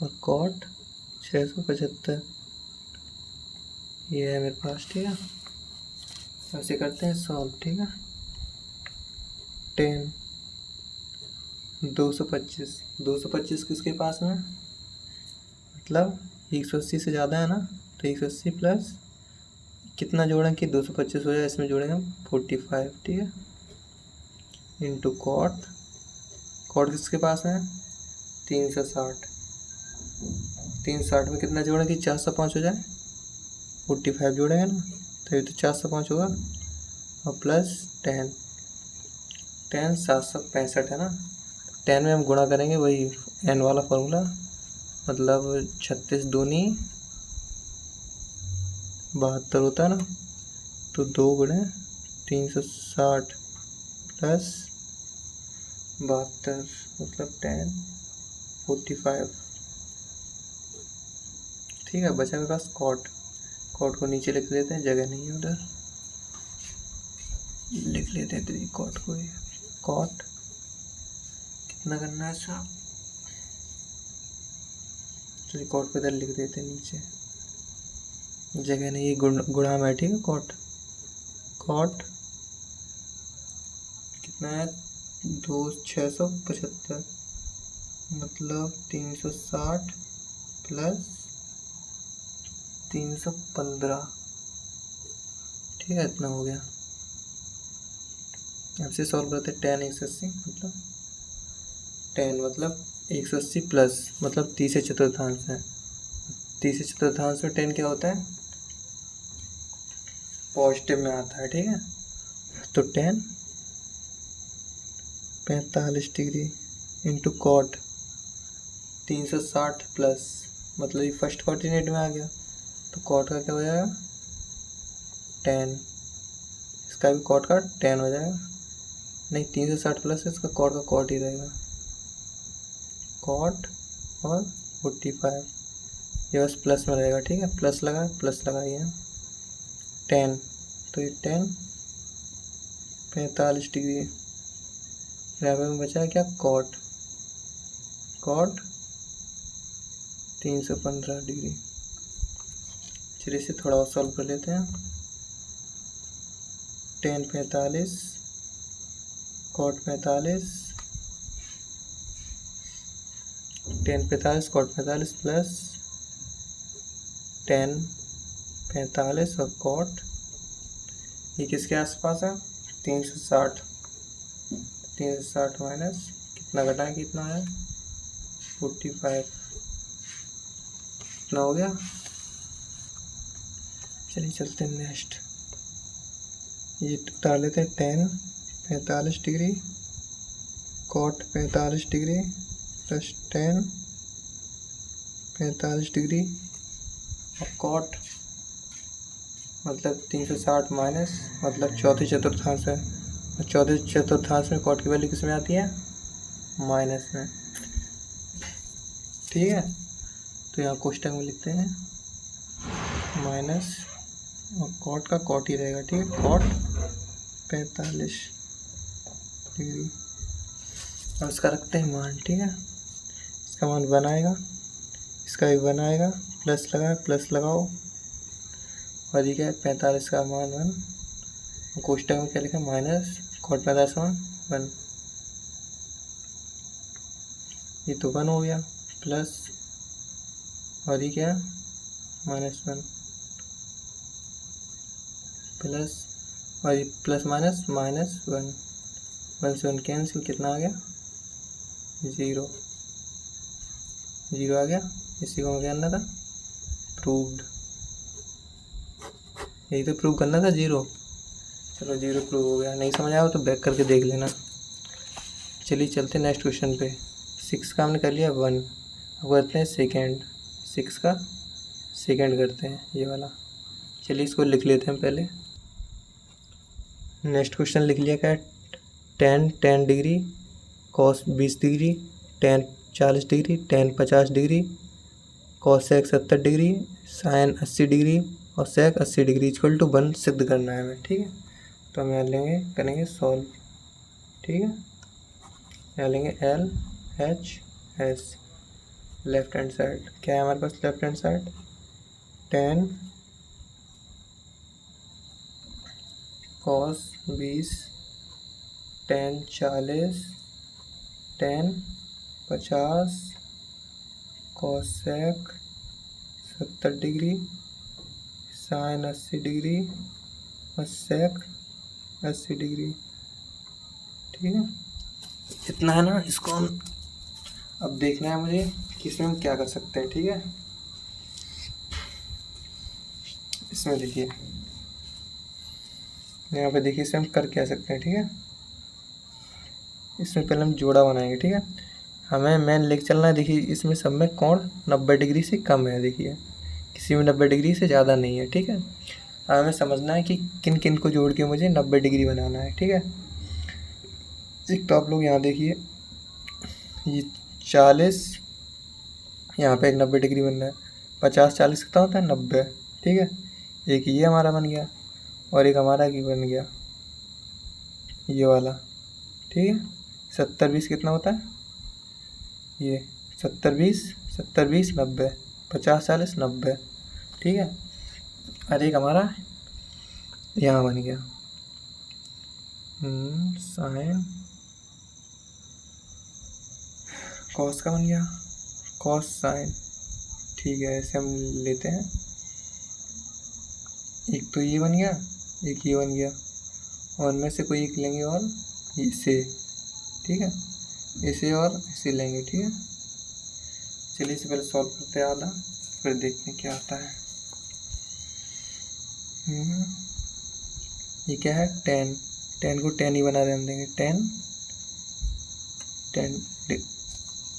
और कॉट 675, ये है मेरे पास, ठीक है। ऐसे करते हैं सॉल्व, ठीक है। tan 225 किसके पास में, मतलब 180 से ज़्यादा है ना, तो 180 प्लस कितना जोड़ें कि 225 हो जाए, इसमें जोड़ेंगे हम 45, ठीक है, इंटू कॉट। कॉट किसके पास है 360, 360 में कितना जोड़ें कि 405 हो जाए, 45 जोड़ेंगे ना, तो ये तो 405 होगा, और प्लस 10, 765 है ना। 10 में हम गुणा करेंगे वही n वाला फॉर्मूला, मतलब 36 दूनी 72 होता है ना, तो 2 गुणे 360 प्लस 72 मतलब 10 45, ठीक है। बचा मेरे पास कॉट। कॉट को नीचे लिख लेते हैं, जगह नहीं है उधर, लिख लेते हैं 3 कॉट को। कॉट कितना करना है साहब, चलिए कॉट को इधर लिख देते हैं नीचे, जगह नहीं, ये गुणा में, ठीक है। कॉट कॉट कितना है 675, मतलब 360 प्लस 315, ठीक है, इतना हो गया। अब से सॉल्व करते हैं। 10 180 मतलब 10 मतलब 180 प्लस मतलब 30 चतुर्थांश है, 30 चतुर्थांश में 10 क्या होता है, पॉजिटिव में आता है, ठीक है। तो 10 45 डिग्री इंटू कॉट 360 प्लस, मतलब ये फर्स्ट कोऑर्डिनेट में आ गया, तो कॉट का क्या हो जाएगा 10, इसका भी कॉट का 10 हो जाएगा, नहीं 360 प्लस इसका कॉट का कॉट ही रहेगा, कॉट और 45, ये बस प्लस में रहेगा, ठीक है। प्लस लगाइए 10, तो ये 10 45 डिग्री, यहाँ पे में बचा क्या कॉट, कॉट 315 डिग्री। चलिए इसे थोड़ा और सॉल्व कर लेते हैं। 10 45 कॉट 45, 10 45 कॉट 45 प्लस 10 45 और कॉट, ये किसके आसपास है 360, 360 माइनस कितना घटा है, कितना है 45, इतना हो गया। चलिए चलते हैं नेक्स्ट, ये उतार लेते हैं। 10 45 degree cot 45 degree plus 10 45 degree और कॉट मतलब 360 माइनस मतलब चौथी चतुर्थांश है, और चौथे चतुर्थांश में कॉट की वैल्यू किस में आती है, माइनस में, ठीक है। तो यहाँ कोष्टक में लिखते हैं माइनस, और कॉट का कॉट ही रहेगा, ठीक है, कॉट 45 डिग्री, और इसका रखते हैं मान, ठीक है। इसका मान 1 आएगा, इसका भी 1 आएगा, प्लस लगाओ, और ये क्या है 45 का मान 1, कोष्टक में क्या लिखा माइनस कॉट 45 मान 1, ये तो 1 हो गया, प्लस और ये क्या -1 प्लस, और ये प्लस माइनस -1, 1 से 1 कैंसिल, कितना आ गया 0, 0 आ गया। इसी को क्या करना था, प्रूव्ड, यही तो प्रूव करना था 0। चलो 0 प्रूव हो गया, नहीं समझ आया तो बैक करके देख लेना। चलिए चलते हैं नेक्स्ट क्वेश्चन पे। 6 का हमने कर लिया 1, अब करते हैं सेकेंड, 6 का सेकेंड करते हैं ये वाला। चलिए इसको लिख लेते हैं पहले। नेक्स्ट क्वेश्चन लिख लिया क्या है, 10 degree cos 20 degree, 10 40 degree, 10 50 degree, cosec 70 degree, sine 80 degree और सेक 80 डिग्री इक्वल टू 1 सिद्ध करना है हमें, ठीक है। तो हम यहाँ लेंगे, करेंगे सॉल्व, ठीक है। यहाँ लेंगे LHS, लेफ्ट हैंड साइड क्या है हमारे पास, left hand side 10 cos 20, 10 40, 10 50 cosec 70 degree, sine 80 degree और सेक 80 डिग्री। ठीक है, इतना है ना। इसको हम अब देखना है मुझे कि इसमें हम क्या कर सकते हैं। ठीक है, इसमें देखिए, यहाँ पे देखिए इसे हम कर क्या सकते हैं। ठीक है, इसमें पहले हम जोड़ा बनाएंगे। ठीक है, हमें मेन लेके चलना है। देखिए इसमें सब में कोण 90 डिग्री से कम है। देखिए किसी में 90 डिग्री से ज़्यादा नहीं है। ठीक है, अब हमें समझना है कि किन किन को जोड़ के मुझे 90 डिग्री बनाना है। ठीक है, एक तो आप लोग यहाँ देखिए, ये 40, यहाँ पे एक 90 डिग्री बनना है। 50 40 कितना होता है? 90। ठीक है, एक ये हमारा बन गया और एक हमारा की बन गया ये वाला। ठीक है, 70 20 कितना होता है? ये 70 20 70 20 90, 50 40 90। ठीक है, और एक हमारा यहाँ बन गया साइन कॉस का बन गया, कॉस साइन। ठीक है, ऐसे हम लेते हैं। एक तो ये बन गया, एक ये बन गया, और उनमें से कोई एक लेंगे और इसे। ठीक है, इसे और इसे लेंगे। ठीक है, चलिए इसे पहले सॉल्व करते हैं आधा, फिर देखते हैं क्या आता है। ये क्या है? 10। 10 को 10 ही बना देंगे। 10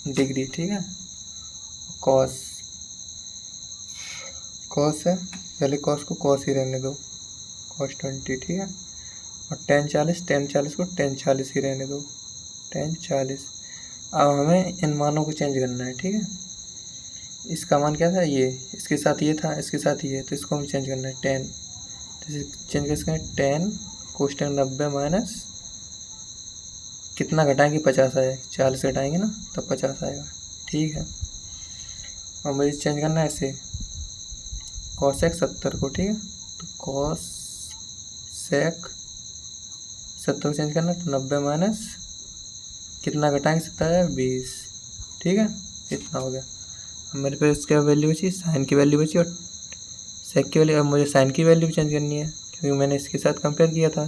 डिग्री। ठीक है, कॉस है, पहले कॉस को कॉस ही रहने दो, cos 20। ठीक है, और 10 40 को 10 40 ही रहने दो, 10 40। अब हमें इन मानों को चेंज करना है। ठीक है, इसका मान क्या था? ये इसके साथ ये था, इसके साथ ये, तो इसको हम चेंज करना है 10। तो इसे चेंज कर सकते हैं 10 कोष्टक 90 माइनस कितना घटाएंगे? 50 आएगा। 40 घटाएंगे ना तब 50 आएगा। ठीक है, और मुझे चेंज करना है ऐसे कॉसेक 70 को। ठीक है, तो कॉस सेक 70 को चेंज करना है, तो 90 माइनस कितना घटाएंगे? 70 20। ठीक है, इतना हो गया। अब मेरे पे इसका वैल्यू बची, साइन की वैल्यू बची और सेक की वैल्यू। अब मुझे साइन की वैल्यू भी चेंज करनी है क्योंकि मैंने इसके साथ कंपेयर किया था।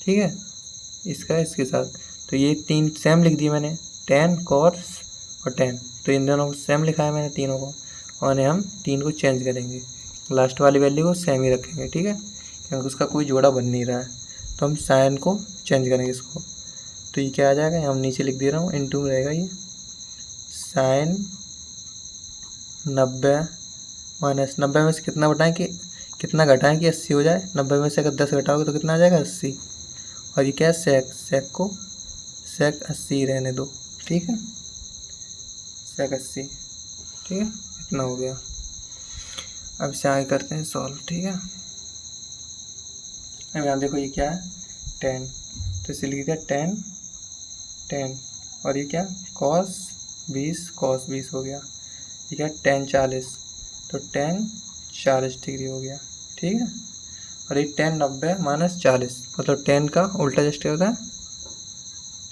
ठीक है, इसका इसके साथ, तो ये तीन सेम लिख दिए मैंने, 10 कॉस और 10। तो इन दोनों को सेम लिखा है मैंने तीनों को, और हम तीन को चेंज करेंगे, लास्ट वाली वैल्यू को सेम ही रखेंगे। ठीक है, क्योंकि उसका कोई जोड़ा बन नहीं रहा है, तो हम साइन को चेंज करेंगे इसको। तो ये क्या आ जाएगा? हम नीचे लिख दे रहा हूँ, इनटू में रहेगा ये साइन 90 माइनस 90 में से कितना घटाएं कि 80 हो जाए। 90 में से अगर 10 घटाओगे तो कितना आ जाएगा? 80। और ये क्या है? सेक को सेक 80 रहने दो। ठीक है, सेक 80। ठीक है, इतना हो गया। अब इसे आगे करते हैं सॉल्व। ठीक है, अब यहाँ देखो ये क्या है? 10, तो इसे लिख दिया 10 और ये क्या? कॉस 20 हो गया। ये क्या? 10 40, तो 10 40 डिग्री हो गया। ठीक है, और ये 10 90 माइनस 40, मतलब 10 का उल्टा जस्ट क्या होता है?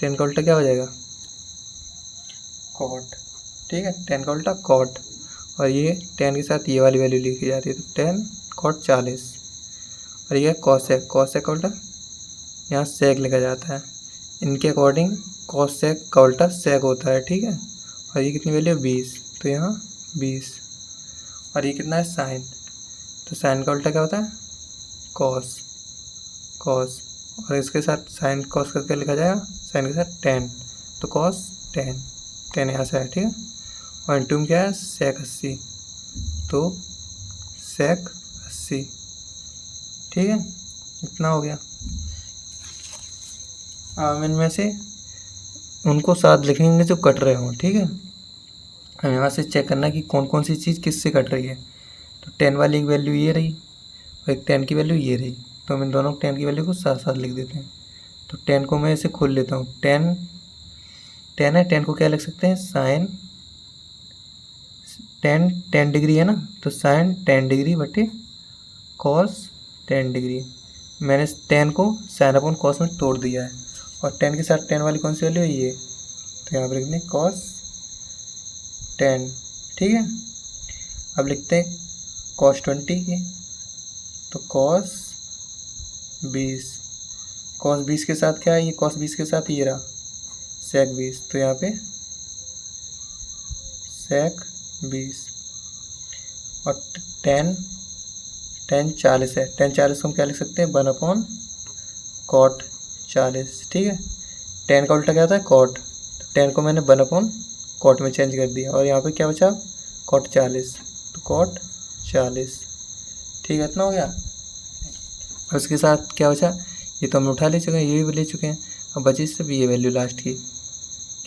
10 का उल्टा क्या हो जाएगा? कॉट। ठीक है, 10 का उल्टा कॉट, और ये 10 के साथ ये वाली वैल्यू लिखी जाती है, तो 10 कॉट 40। और ये कॉसेक का उल्टा यहाँ सेक लिखा जाता है। इनके अकॉर्डिंग कॉसेक का उल्टा सेक होता है। ठीक है, और ये कितनी वैल्यू है? 20, तो यहाँ 20। और ये कितना है? साइन, तो साइन का उल्टा क्या होता है? कॉस। और इसके साथ साइन कॉस करके लिखा जाएगा, साइन के साथ 10, तो कॉस 10 यहाँ से है। ठीक है, और इनटू में क्या है? सेक 80, तो सेक 80। ठीक है, इतना हो गया। अब इनमें से उनको साथ लिखेंगे जो कट रहे हों। ठीक है, हम यहाँ से चेक करना कि कौन कौन सी चीज़ किससे कट रही है। तो 10 वाली एक वैल्यू ये रही और एक 10 की वैल्यू ये रही, तो हम इन दोनों 10 की वैल्यू को साथ साथ लिख देते हैं। तो 10 को मैं इसे खोल लेता हूँ। 10 है, 10 को क्या लिख सकते हैं? साइन 10 डिग्री है ना, तो साइन 10 डिग्री बटे कॉस 10 डिग्री। मैंने 10 को साइन अपॉन कॉस में तोड़ दिया है, और 10 के साथ 10 वाली कौन सी वैल्यू है? ये, तो यहाँ पर लिखते हैं कॉस 10। ठीक है, अब लिखते हैं कॉस 20 की, तो cos 20, cos 20 के साथ क्या है, ये cos 20 के साथ ये रहा sec 20, तो यहाँ पे sec 20 और tan 40 है, tan 40 को हम क्या लिख सकते हैं, 1/cot 40, ठीक है। tan का उल्टा क्या होता है, cot, तो tan को मैंने 1/cot में चेंज कर दिया और यहाँ पे क्या बचा, cot 40, तो cot 40, ठीक है, इतना हो गया। और उसके साथ क्या बचा, ये तो हम उठा ले चुके हैं, ये भी ले चुके हैं, अब बची सिर्फ ये वैल्यू लास्ट की,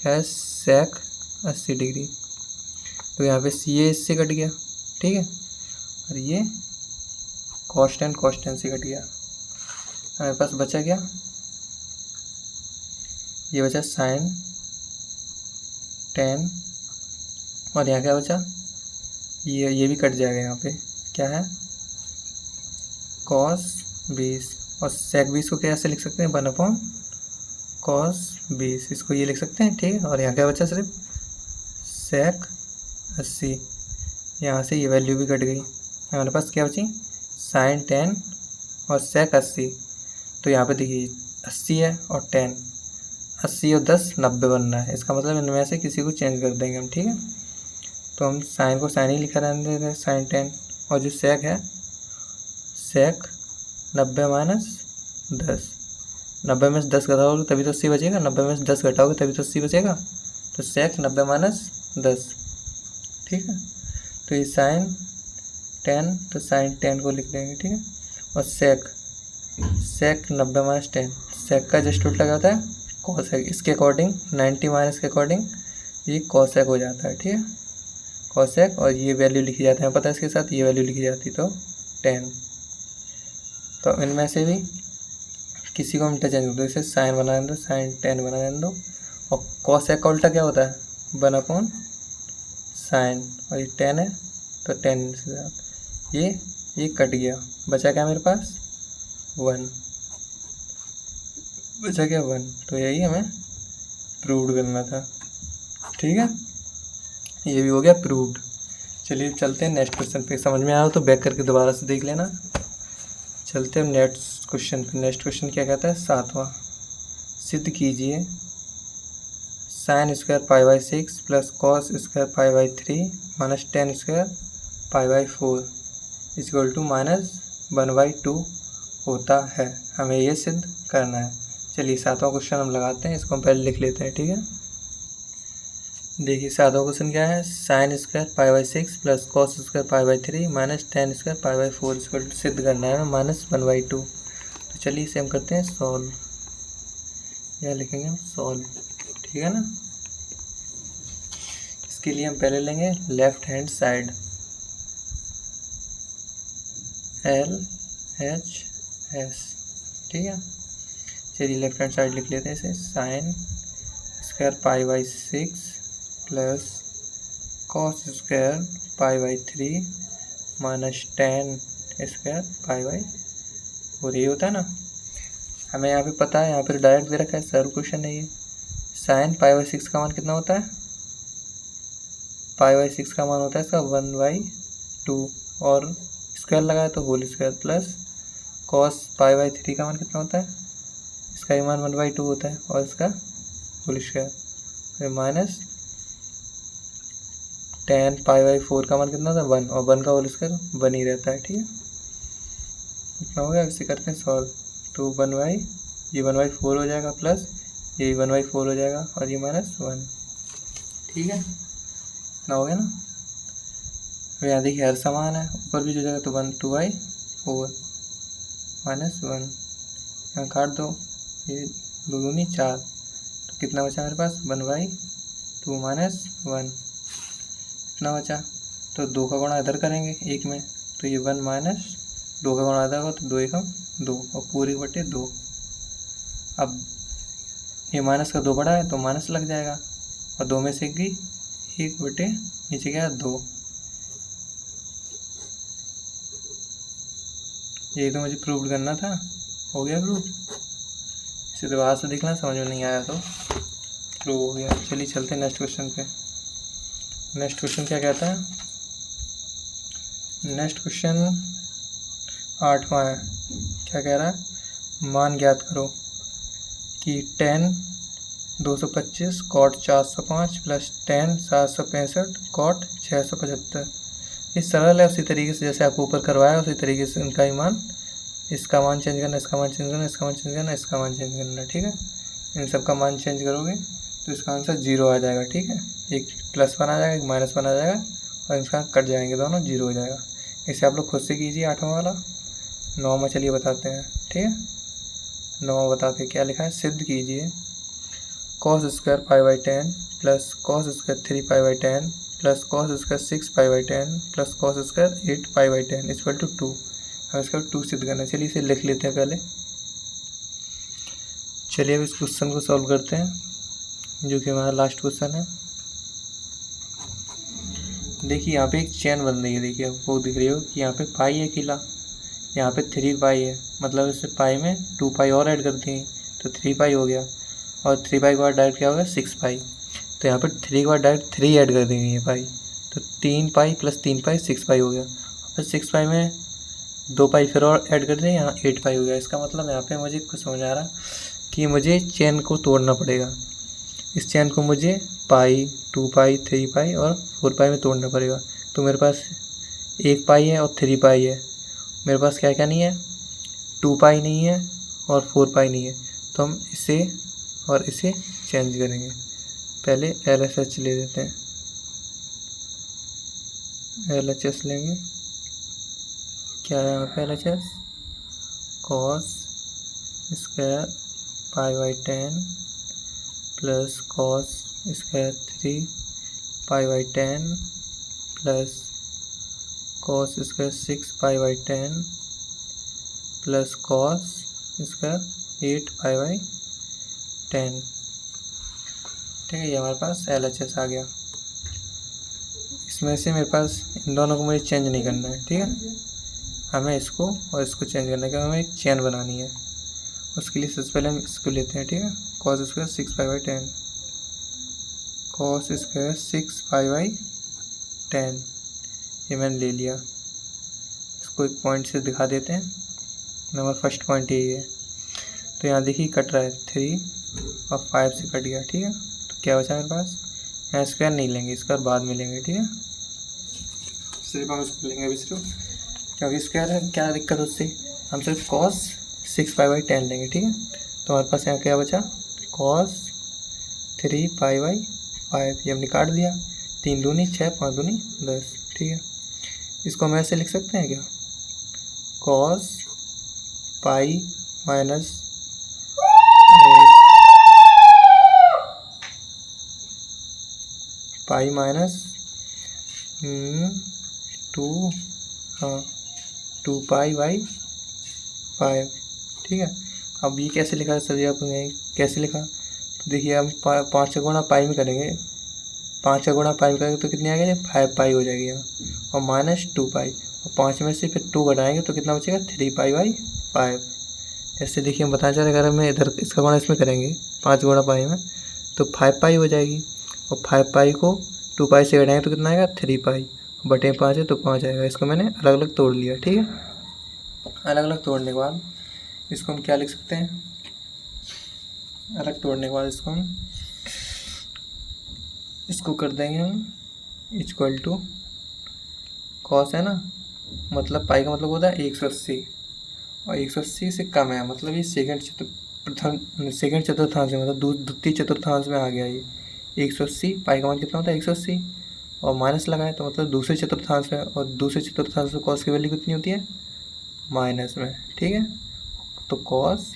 क्या है, sec 80 डिग्री, तो यहाँ पे ये इससे कट गया, ठीक है, और ये cos से कट गया, हमारे पास बचा क्या, ये बचा sin 10, और यहाँ क्या बचा, ये भी कट जाएगा, यहाँ पे क्या है, cos 20, और sec 20 को कैसे लिख सकते हैं, 1/cos 20, इसको ये लिख सकते हैं, ठीक है। और यहाँ क्या बचा, सिर्फ sec 80, यहाँ से ये वैल्यू भी कट गई, हमारे पास क्या बची, sin 10 और sec 80, तो यहाँ पे देखिए 80 है और 10, 80 और 10 90 बनना है, इसका मतलब इनमें से किसी को चेंज कर देंगे हम, ठीक है। तो हम साइन को साइन ही लिखा रहने देते हैं, sin 10, और जो sec है, sec 90 - 10, 90 में से 10 घटाओगे तभी तो 80 बचेगा, 90 में से 10 घटाओगे तभी तो 80 बचेगा, तो sec 90 - 10, ठीक है। तो ये sin 10, तो sin 10 को लिख देंगे, ठीक है। और sec 90 - 10, sec का जस्ट उल्टा क्या होता है, cosec, इसके अकॉर्डिंग 90 - के अकॉर्डिंग ये cosec हो जाता है, ठीक है, cosec, और ये वैल्यू लिखी जाती है, पता है इसके साथ ये वैल्यू लिखी जाती, तो 10, तो इनमें से भी किसी को हम इंटरचेंज कर दो, इसे साइन बना दो, sin 10 बना दो, और cosec का उल्टा क्या होता है, 1/sin, और ये 10 है तो 10 से साथ ये कट गया, बचा क्या मेरे पास, 1, बचा क्या, 1, तो यही हमें प्रूव्ड करना था, ठीक है, ये भी हो गया प्रूव्ड। चलिए चलते हैं नेक्स्ट क्वेश्चन पे, समझ में आया हो तो बैक करके दोबारा से देख लेना। चलते हैं नेक्स्ट क्वेश्चन पे, नेक्स्ट क्वेश्चन क्या कहता है, 7वां, सिद्ध कीजिए sin square π/6 plus cos square π/3 minus tan square π/4 equal to -1/2 होता है, हमें ये सिद्ध करना है। चलिए 7वां क्वेश्चन हम लगाते हैं, इसको हम पहले लिख लेते हैं, ठीक है। देखिए 7वां क्वेश्चन क्या है, sin square π/6 plus cos square π/3 minus tan square π/4 equal to सिद्ध करना है हमें -1/2। तो चलिए इसे हम करते हैं सॉल्व, या लिखेंगे हम सॉल्व, ठीक है ना। इसके लिए हम पहले लेंगे लेफ्ट हैंड साइड, LHS, ठीक है। चलिए लेफ्ट हैंड साइड लिख लेते हैं इसे, sin square π/6 plus cos square π/3 minus tan square π/4, ये होता है ना, हमें यहाँ पे पता है, यहाँ पे डायरेक्ट दे रखा है, सरल क्वेश्चन है ये। sin π/6 का मान कितना होता है, π/6 का मान होता है इसका 1/2, और स्क्वायर लगाए तो होल स्क्वायर, प्लस cos π/3 का मान कितना होता है, इसका ही मान 1/2 होता है, और इसका होल स्क्वायर, फिर माइनस tan π/4 का मान कितना होता है 1, और 1 का होल स्क्वायर 1 ही रहता है, ठीक है। इतना हो गया, इसे करते हैं सॉल्व, तो ये 1/4 हो जाएगा, प्लस ये 1/4 हो जाएगा, और ये -1, ठीक है, इतना हो गया ना। अब यहाँ देखिए हर समान है, ऊपर भी जो जाएगा तो 2/4 -1, यहाँ काट दो, ये 2 दूनी 4, तो कितना बचा मेरे पास, 1/2 -1, इतना बचा। तो 2 का गुणा इधर करेंगे 1 में, तो ये 1 - 2 का गुणा इधर होगा, तो 2 एकम 2, और पूरी बटे 2। अब ये माइनस का 2 बड़ा है तो माइनस लग जाएगा, और 2 में से 1 बटे नीचे गया 2, यही तो मुझे प्रूव करना था, हो गया प्रूव। इसे दोबारा से देखना, समझ में नहीं आया तो प्रूव हो गया। चलिए चलते हैं नेक्स्ट क्वेश्चन पे। नेक्स्ट क्वेश्चन क्या कहता है, नेक्स्ट क्वेश्चन 8वां है। क्या कह रहा है? मान ज्ञात करो कि 10 225 कॉट 405 प्लस 10 765 कॉट 675। ये सरल है, उसी तरीके से जैसे आपको ऊपर करवाया उसी तरीके से इनका ही मान, इसका मान चेंज करना, इसका मान चेंज करना, इसका मान चेंज करना, इसका मान चेंज करना। ठीक है, इन सब का मान चेंज करोगे तो इसका आंसर 0 आ जाएगा। ठीक है, एक +1 आ जाएगा, एक -1 आ जाएगा और इसका कट जाएंगे दोनों, 0 हो जाएगा। इसे आप लोग खुद से कीजिए 8वां वाला। 9वां चलिए बताते हैं। ठीक है, 9वां बताते हैं क्या लिखा है। सिद्ध कीजिए cos square π/10 plus cos square 3π/10 plus cos square 6π/10 plus cos square 8π/10 equal to 2। हम इसका 2 सिद्ध करना है। चलिए इसे लिख लेते हैं पहले। चलिए अब इस क्वेश्चन को सॉल्व करते हैं, जो कि हमारा लास्ट क्वेश्चन है। देखिए यहाँ पे एक चेन बन रही है। देखिए आपको दिख रही हो कि यहाँ पे पाई है अकेला, यहाँ पे 3 पाई है, मतलब इससे पाई में 2 पाई और ऐड कर दिए तो 3 पाई हो गया, और 3 पाई के बाद डायरेक्ट क्या होगा 6 पाई। तो यहाँ पर 3 के बाद डायरेक्ट 3 ऐड कर देंगे ये पाई, तो 3 पाई प्लस 3 पाई 6 पाई हो गया। फिर 6 पाई में 2 पाई फिर और ऐड कर दें, यहाँ 8 पाई हो गया। इसका मतलब यहाँ पे मुझे कुछ समझ आ रहा कि मुझे चेन को तोड़ना पड़ेगा। इस चेन को मुझे पाई 2 पाई 3 पाई और 4 पाई में तोड़ना पड़ेगा। तो मेरे पास 1 पाई है और 3 पाई है, मेरे पास क्या क्या नहीं है, 2 पाई नहीं है और 4 पाई नहीं है। तो हम इसे और इसे चेंज करेंगे। पहले LHS ले लेते हैं, LHS लेंगे। क्या है यहाँ पे LHS? cos square π/10 plus cos square 3π/10 plus cos square 6π/10 plus cos square 8π/10। ठीक है, ये हमारे पास LHS आ गया। इसमें से मेरे पास इन दोनों को मुझे चेंज नहीं करना है। ठीक है, हमें इसको और इसको चेंज करना है, क्योंकि हमें एक चेन बनानी है। उसके लिए सबसे पहले हम इसको लेते हैं। ठीक है, cos स्क्वायर 6π/10, cos स्क्वायर 6π/10 ये मैंने ले लिया। इसको एक पॉइंट से दिखा देते हैं। नंबर फर्स्ट पॉइंट यही है। तो यहाँ देखिए कट रहा है 3 और 5 से कट गया। ठीक है, तो क्या बचा मेरे पास? यहाँ स्क्वायर नहीं लेंगे, इसका बाद में लेंगे। ठीक है, सिर्फ हम इसको लेंगे अभी सिर्फ, क्योंकि स्क्वायर है, क्या दिक्कत उससे, हम सिर्फ cos 6π/10 लेंगे। ठीक है, तो हमारे पास यहाँ क्या बचा, cos 3π/5 ये हमने काट दिया। 3 दूनी 6, 5 दूनी 10। ठीक है, इसको हम ऐसे लिख सकते हैं क्या, cos pi minus pi minus 2, हाँ 2π/5। ठीक है, अब ये कैसे लिखा है सर जी, आपने कैसे लिखा? तो देखिए हम 5 का गुणा पाई में करेंगे, 5 का गुणा पाई में करेंगे तो कितनी आ गई, 5 पाई हो जाएगी यहाँ, और माइनस 2 पाई, और 5 में से फिर 2 घटाएंगे तो कितना बचेगा 3π/5। ऐसे देखिए हम बताना चाह रहे हैं, अगर हम इधर इसका गुणा इसमें करेंगे 5 गुणा पाई में तो 5 पाई हो जाएगी, और 5 पाई को 2 पाई से घटाएंगे तो कितना आएगा 3 पाई, बटे 5 है तो 5 आएगा। इसको मैंने अलग अलग तोड़ लिया। ठीक है, अलग अलग तोड़ने के बाद इसको हम क्या लिख सकते हैं, अलग तोड़ने के बाद इसको कर देंगे हम इक्वल टू कॉस है ना, मतलब पाई का मतलब होता है 180, और 180 से कम है, मतलब ये सेकंड चतुर्थांश में, मतलब द्वितीय चतुर्थांश में आ गया ये 180। पाई का मान कितना होता है 180, और माइनस लगाए तो मतलब दूसरे चतुर्थांश में, और दूसरे चतुर्थांश में कॉस की वैल्यू कितनी होती है, माइनस में। ठीक है, तो कॉस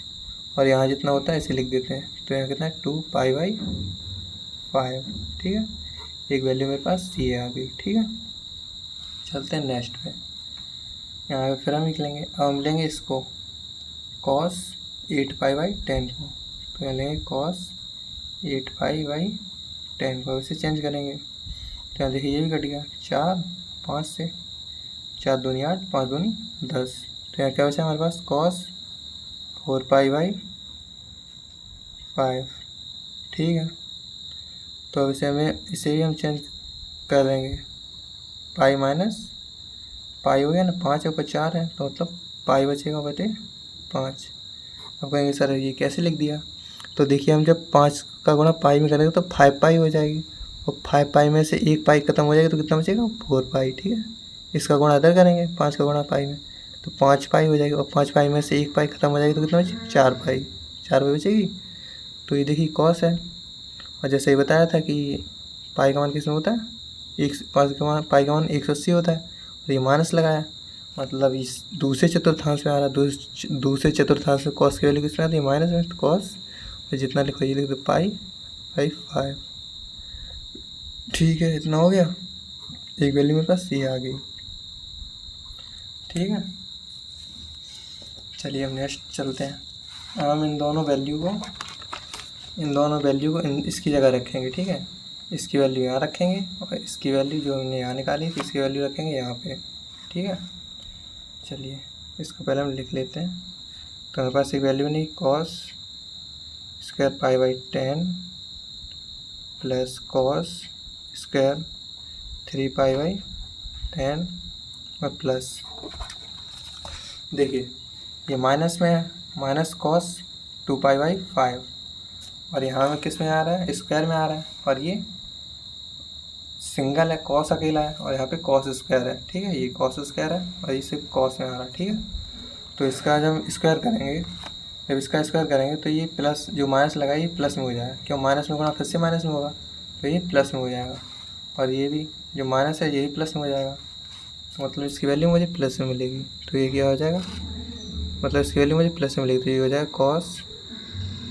और यहाँ जितना होता है इसे लिख देते हैं, तो यहाँ कितना है 2π/5। ठीक है, एक वैल्यू मेरे पास ये आ गई। ठीक है, चलते हैं नेक्स्ट पे। यहाँ पे फिर हम लिख लेंगे, अब हम लेंगे इसको cos 8π/10 को, तो यहाँ लेंगे cos 8π/10 को, इसे चेंज करेंगे तो यहाँ देखिए ये भी कट गया, 4 5 से, 4 दूनी 8, 5 दूनी 10। तो यहाँ क्या बचा हमारे पास cos 4π/5। ठीक है, तो अब इसे भी हम चेंज कर देंगे, पाई माइनस पाई हो गया ना, 5 ऊपर 4 है तो मतलब पाई बचेगा बटे 5। अब कहेंगे सर ये कैसे लिख दिया, तो देखिए हम जब 5 का गुणा पाई में करेंगे तो 5 पाई हो जाएगी, और 5 पाई में से 1 पाई खत्म हो जाएगी तो कितना बचेगा 4 पाई। ठीक है, इसका गुणा अदर करेंगे 5 का गुणा पाई में तो 5 पाई हो जाएगी, और 5 पाई में से 1 पाई खत्म हो जाएगी तो कितना बचेगी 4 पाई। 4 पाई बचेगी। तो ये देखिए कॉस है, और जैसे ही बताया था कि पाई का मान किस में होता है, पाई का मान 180 होता है, और ये माइनस लगाया, मतलब इस दूसरे चतुर्थांश में आ रहा है, दूसरे चतुर्थांश में कॉस की वैल्यू किस में आती है माइनस में, तो कॉस जितना लिखो ये लिख दो पाई बाई 5। ठीक है, इतना हो गया, एक वैल्यू मेरे पास ये आ गई। ठीक है, चलिए हम नेक्स्ट चलते हैं। अब हम इन दोनों वैल्यू को इसकी जगह रखेंगे। ठीक है, इसकी वैल्यू यहाँ रखेंगे, और इसकी वैल्यू जो हमने यहाँ निकाली थी इसकी वैल्यू रखेंगे यहाँ पे। ठीक है, चलिए इसको पहले हम लिख लेते हैं। तो हमारे पास एक वैल्यू नहीं, cos square pi by 10 plus cos square 3 pi by 10 और प्लस, देखिए ये माइनस में है, माइनस कॉस 2 पाई बाई 5, और यहाँ में किस में आ रहा है स्क्वायर में आ रहा है, और ये सिंगल है कॉस अकेला है, और यहाँ पे कॉस स्क्वायर है। ठीक है, ये कॉस स्क्वायर है और ये सिर्फ कॉस में आ रहा है। ठीक है, तो इसका जब हम स्क्वायर करेंगे, जब इसका स्क्वायर करेंगे तो ये प्लस जो माइनस लगा ये प्लस में हो जाएगा, क्यों माइनस में गुणा फिर से माइनस में होगा तो ये प्लस में हो जाएगा, और ये भी जो माइनस है यही प्लस में हो जाएगा, तो मतलब इसकी वैल्यू मुझे प्लस में मिलेगी। तो ये क्या हो जाएगा, मतलब इसकी वैल्यू मुझे प्लस में मिलेगी, तो ये हो जाएगा कॉस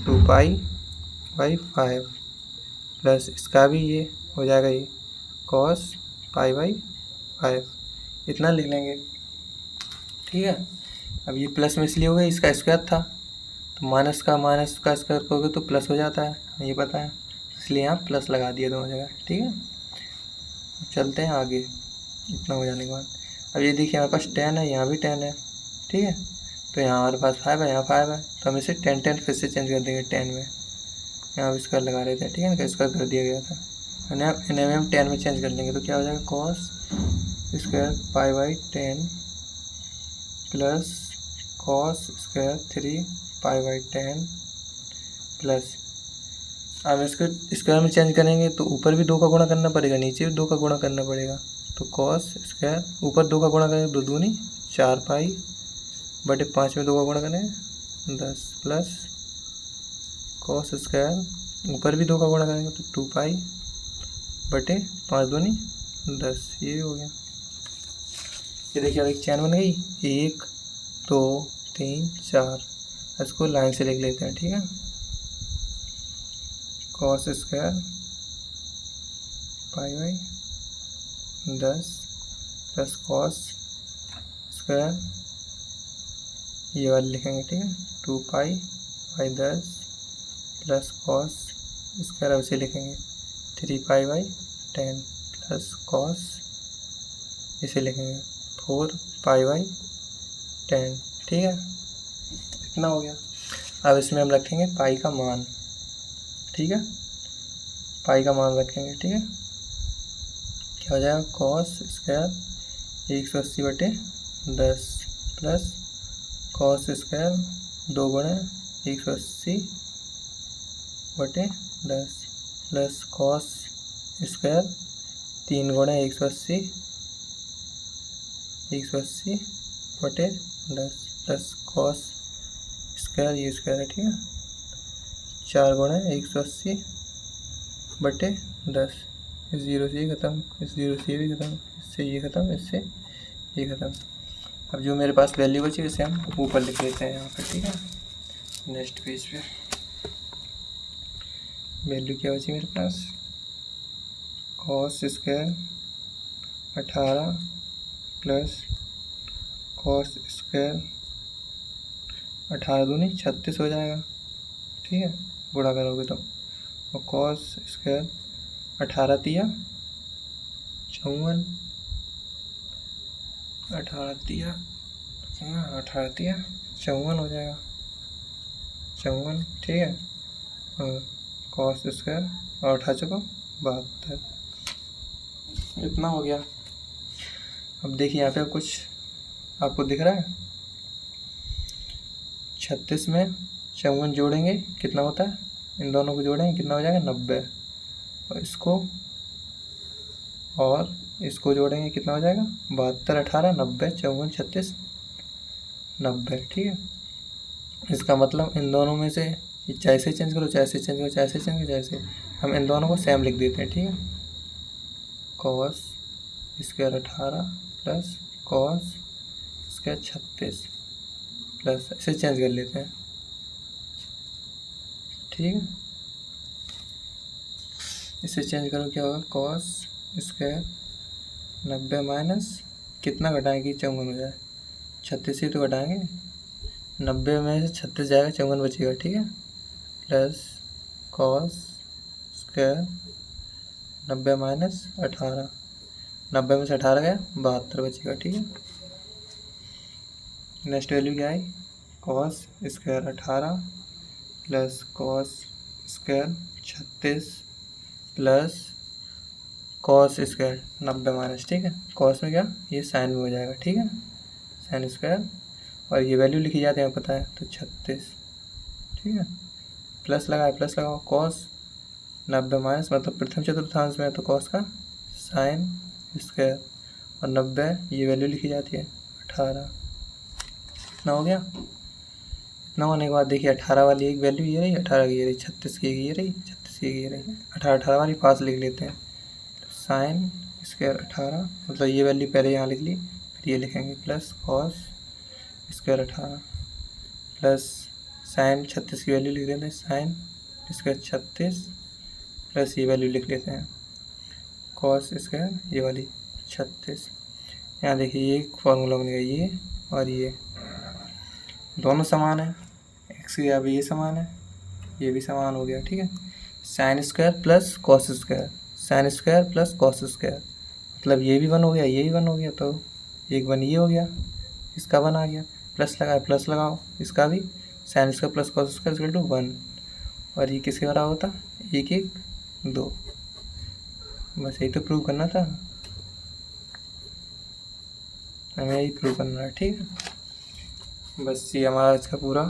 2 पाई बाई 5 प्लस इसका भी ये हो जाएगा ये कॉस पाई बाई 5, इतना लिख लेंगे। ठीक है, अब ये प्लस में इसलिए हो गया इसका स्क्वायर था, तो माइनस का स्क्वायर करोगे तो प्लस हो जाता है, ये पता है, इसलिए यहाँ प्लस लगा दिया दोनों जगह। ठीक है, चलते हैं आगे। इतना हो जाने के बाद अब ये देखिए हमारे पास 10 है, यहाँ भी 10 है। ठीक है, तो यहाँ हमारे पास 5 है, यहाँ 5 है, तो हम इसे 10 फिर से चेंज कर देंगे 10 में, यहाँ स्क्वायर लगा रहे थे। ठीक है ना, स्क्वायर कर दिया गया था, इन्हें हम 10 में चेंज कर लेंगे, तो क्या हो जाएगा cos square pi by 10 plus cos square 3 pi by 10 plus, अब इसको स्क्वायर में चेंज करेंगे तो ऊपर भी 2 का गुणा करना पड़ेगा, नीचे भी 2 का गुणा करना पड़ेगा, तो कॉस स्क्वायर ऊपर 2 का गुणा करेंगे 2 दूनी 4 पाई बटे 5 में 2 का गुणा करेंगे 10 प्लस कॉस स्क्वायर ऊपर भी 2 का गुणा करेंगे तो 2 पाई बटे 5 दूनी 10, ये हो गया। ये देखिए अब एक चैन बन गई, 1 2 3 4, इसको लाइन से लिख लेते हैं। ठीक है, cos square pi by 10 plus cos square ये वाले लिखेंगे। ठीक है, 2 pi by 10 plus cos square, अब इसे लिखेंगे 3 पाई बाई 10 प्लस कॉस, इसे लिखेंगे 4 पाई बाई 10। ठीक है, इतना हो गया। अब इसमें हम रखेंगे पाई का मान। ठीक है, पाई का मान रखेंगे। ठीक है, क्या हो जाएगा कॉस स्क्वायर 180 बटे 10 प्लस कॉस स्क्वायर 2 गुणे 180 बटे 10 प्लस कॉस स्क्वायर 3 गुणे 180 बटे 10 प्लस कॉस स्क्वायर ये स्क्वायर है। ठीक है, 4 गुणे 180 बटे 10, इस 0 से ये ख़त्म, इस 0 से ये भी ख़त्म, इससे ये ख़त्म, इससे ये ख़त्म। अब जो मेरे पास वैल्यू बची इसे हम ऊपर लिख लेते हैं यहाँ पर। ठीक है, नेक्स्ट पेज पे वैल्यू क्या बची मेरे पास, cos square 18 plus cos square 18 दूनी 36 हो जाएगा। ठीक है, गुणा करोगे तो, और कॉस स्क्वायर 18 तिया 54, 18 तिया 54 हो जाएगा, 54। ठीक है, और कॉस स्क्वायर और 18 को 72, इतना हो गया। अब देखिए यहाँ पे कुछ आपको दिख रहा है, 36 में चौवन जोड़ेंगे कितना होता है, इन दोनों को जोड़ेंगे कितना हो जाएगा 90, और इसको जोड़ेंगे कितना हो जाएगा 72, 18, 90, 54, 36, 90। ठीक है, इसका मतलब इन दोनों में से चाहे से चेंज करो, चाहे से चेंज करो, चाहे से चेंज करो, चाहे से, हम इन दोनों को सेम लिख देते हैं। ठीक है, cos square 18 plus cos square 36 plus, इसे चेंज कर लेते हैं। ठीक है, इसे चेंज करो क्या होगा, कॉस स्क्वायर 90 माइनस कितना घटाएंगे 54 हो जाए, 36 ही तो घटाएंगे, 90 में से 36 जाएगा 54 बचेगा। ठीक है, प्लस कॉस स्क्वायर 90 माइनस 18, 90 में से 18 गया 72 बचेगा। ठीक है, नेक्स्ट वैल्यू क्या आई, cos square 18 plus cos square 36 plus cos square 90 minus, ठीक है, कॉस में क्या ये साइन में हो जाएगा। ठीक है, साइन स्क्वायर, और ये वैल्यू लिखी जाती है पता है तो 36। ठीक है, प्लस लगाए, प्लस लगाओ, कॉस 90 माइनस मतलब प्रथम चतुर्थांश में है तो कॉस का साइन स्क्वायर, और 90 ये वैल्यू लिखी जाती है 18। इतना हो गया। इतना होने के बाद देखिए 18 वाली एक वैल्यू ये रही, 18 की ये रही, 36 की ये रही, 36 की ये रही, 18 वाली पास लिख लेते हैं। साइन स्क्वायर 18 मतलब ये वैल्यू पहले यहाँ लिख ली, फिर ये लिखेंगे plus cos square 18 plus sign 36 की वैल्यू लिख देते हैं, साइन स्क्वायर 36 प्लस ये वैल्यू लिख लेते हैं कॉस स्क्वायर ये वाली 36। यहाँ देखिए ये एक फॉर्मूला बन गया, ये और ये दोनों समान है, एक्स की अब ये समान है, ये भी समान हो गया। ठीक है, sign square plus cos square, sign square plus cos square मतलब ये भी 1 हो गया, ये भी 1 हो गया, तो एक 1 ये हो गया, इसका 1 आ गया, प्लस लगाए, प्लस लगाओ, इसका भी sine square plus cos square equal to 1, और ये किसके बराबर होता 1 1 2। बस यही तो प्रूव करना था, हमें यही प्रूव करना है। ठीक है, बस ये हमारा आज का पूरा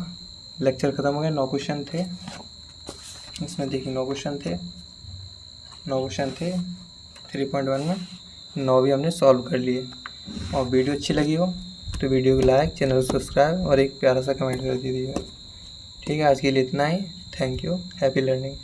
लेक्चर ख़त्म हो गया। 9 क्वेश्चन थे इसमें, देखिए 9 क्वेश्चन थे, 9 क्वेश्चन थे 3.1 में, 9 भी हमने सॉल्व कर लिए। और वीडियो अच्छी लगी हो तो वीडियो को लाइक, चैनल को सब्सक्राइब और एक प्यारा सा कमेंट कर दीजिएगा। ठीक है, आज के लिए इतना ही। Thank you, happy learning.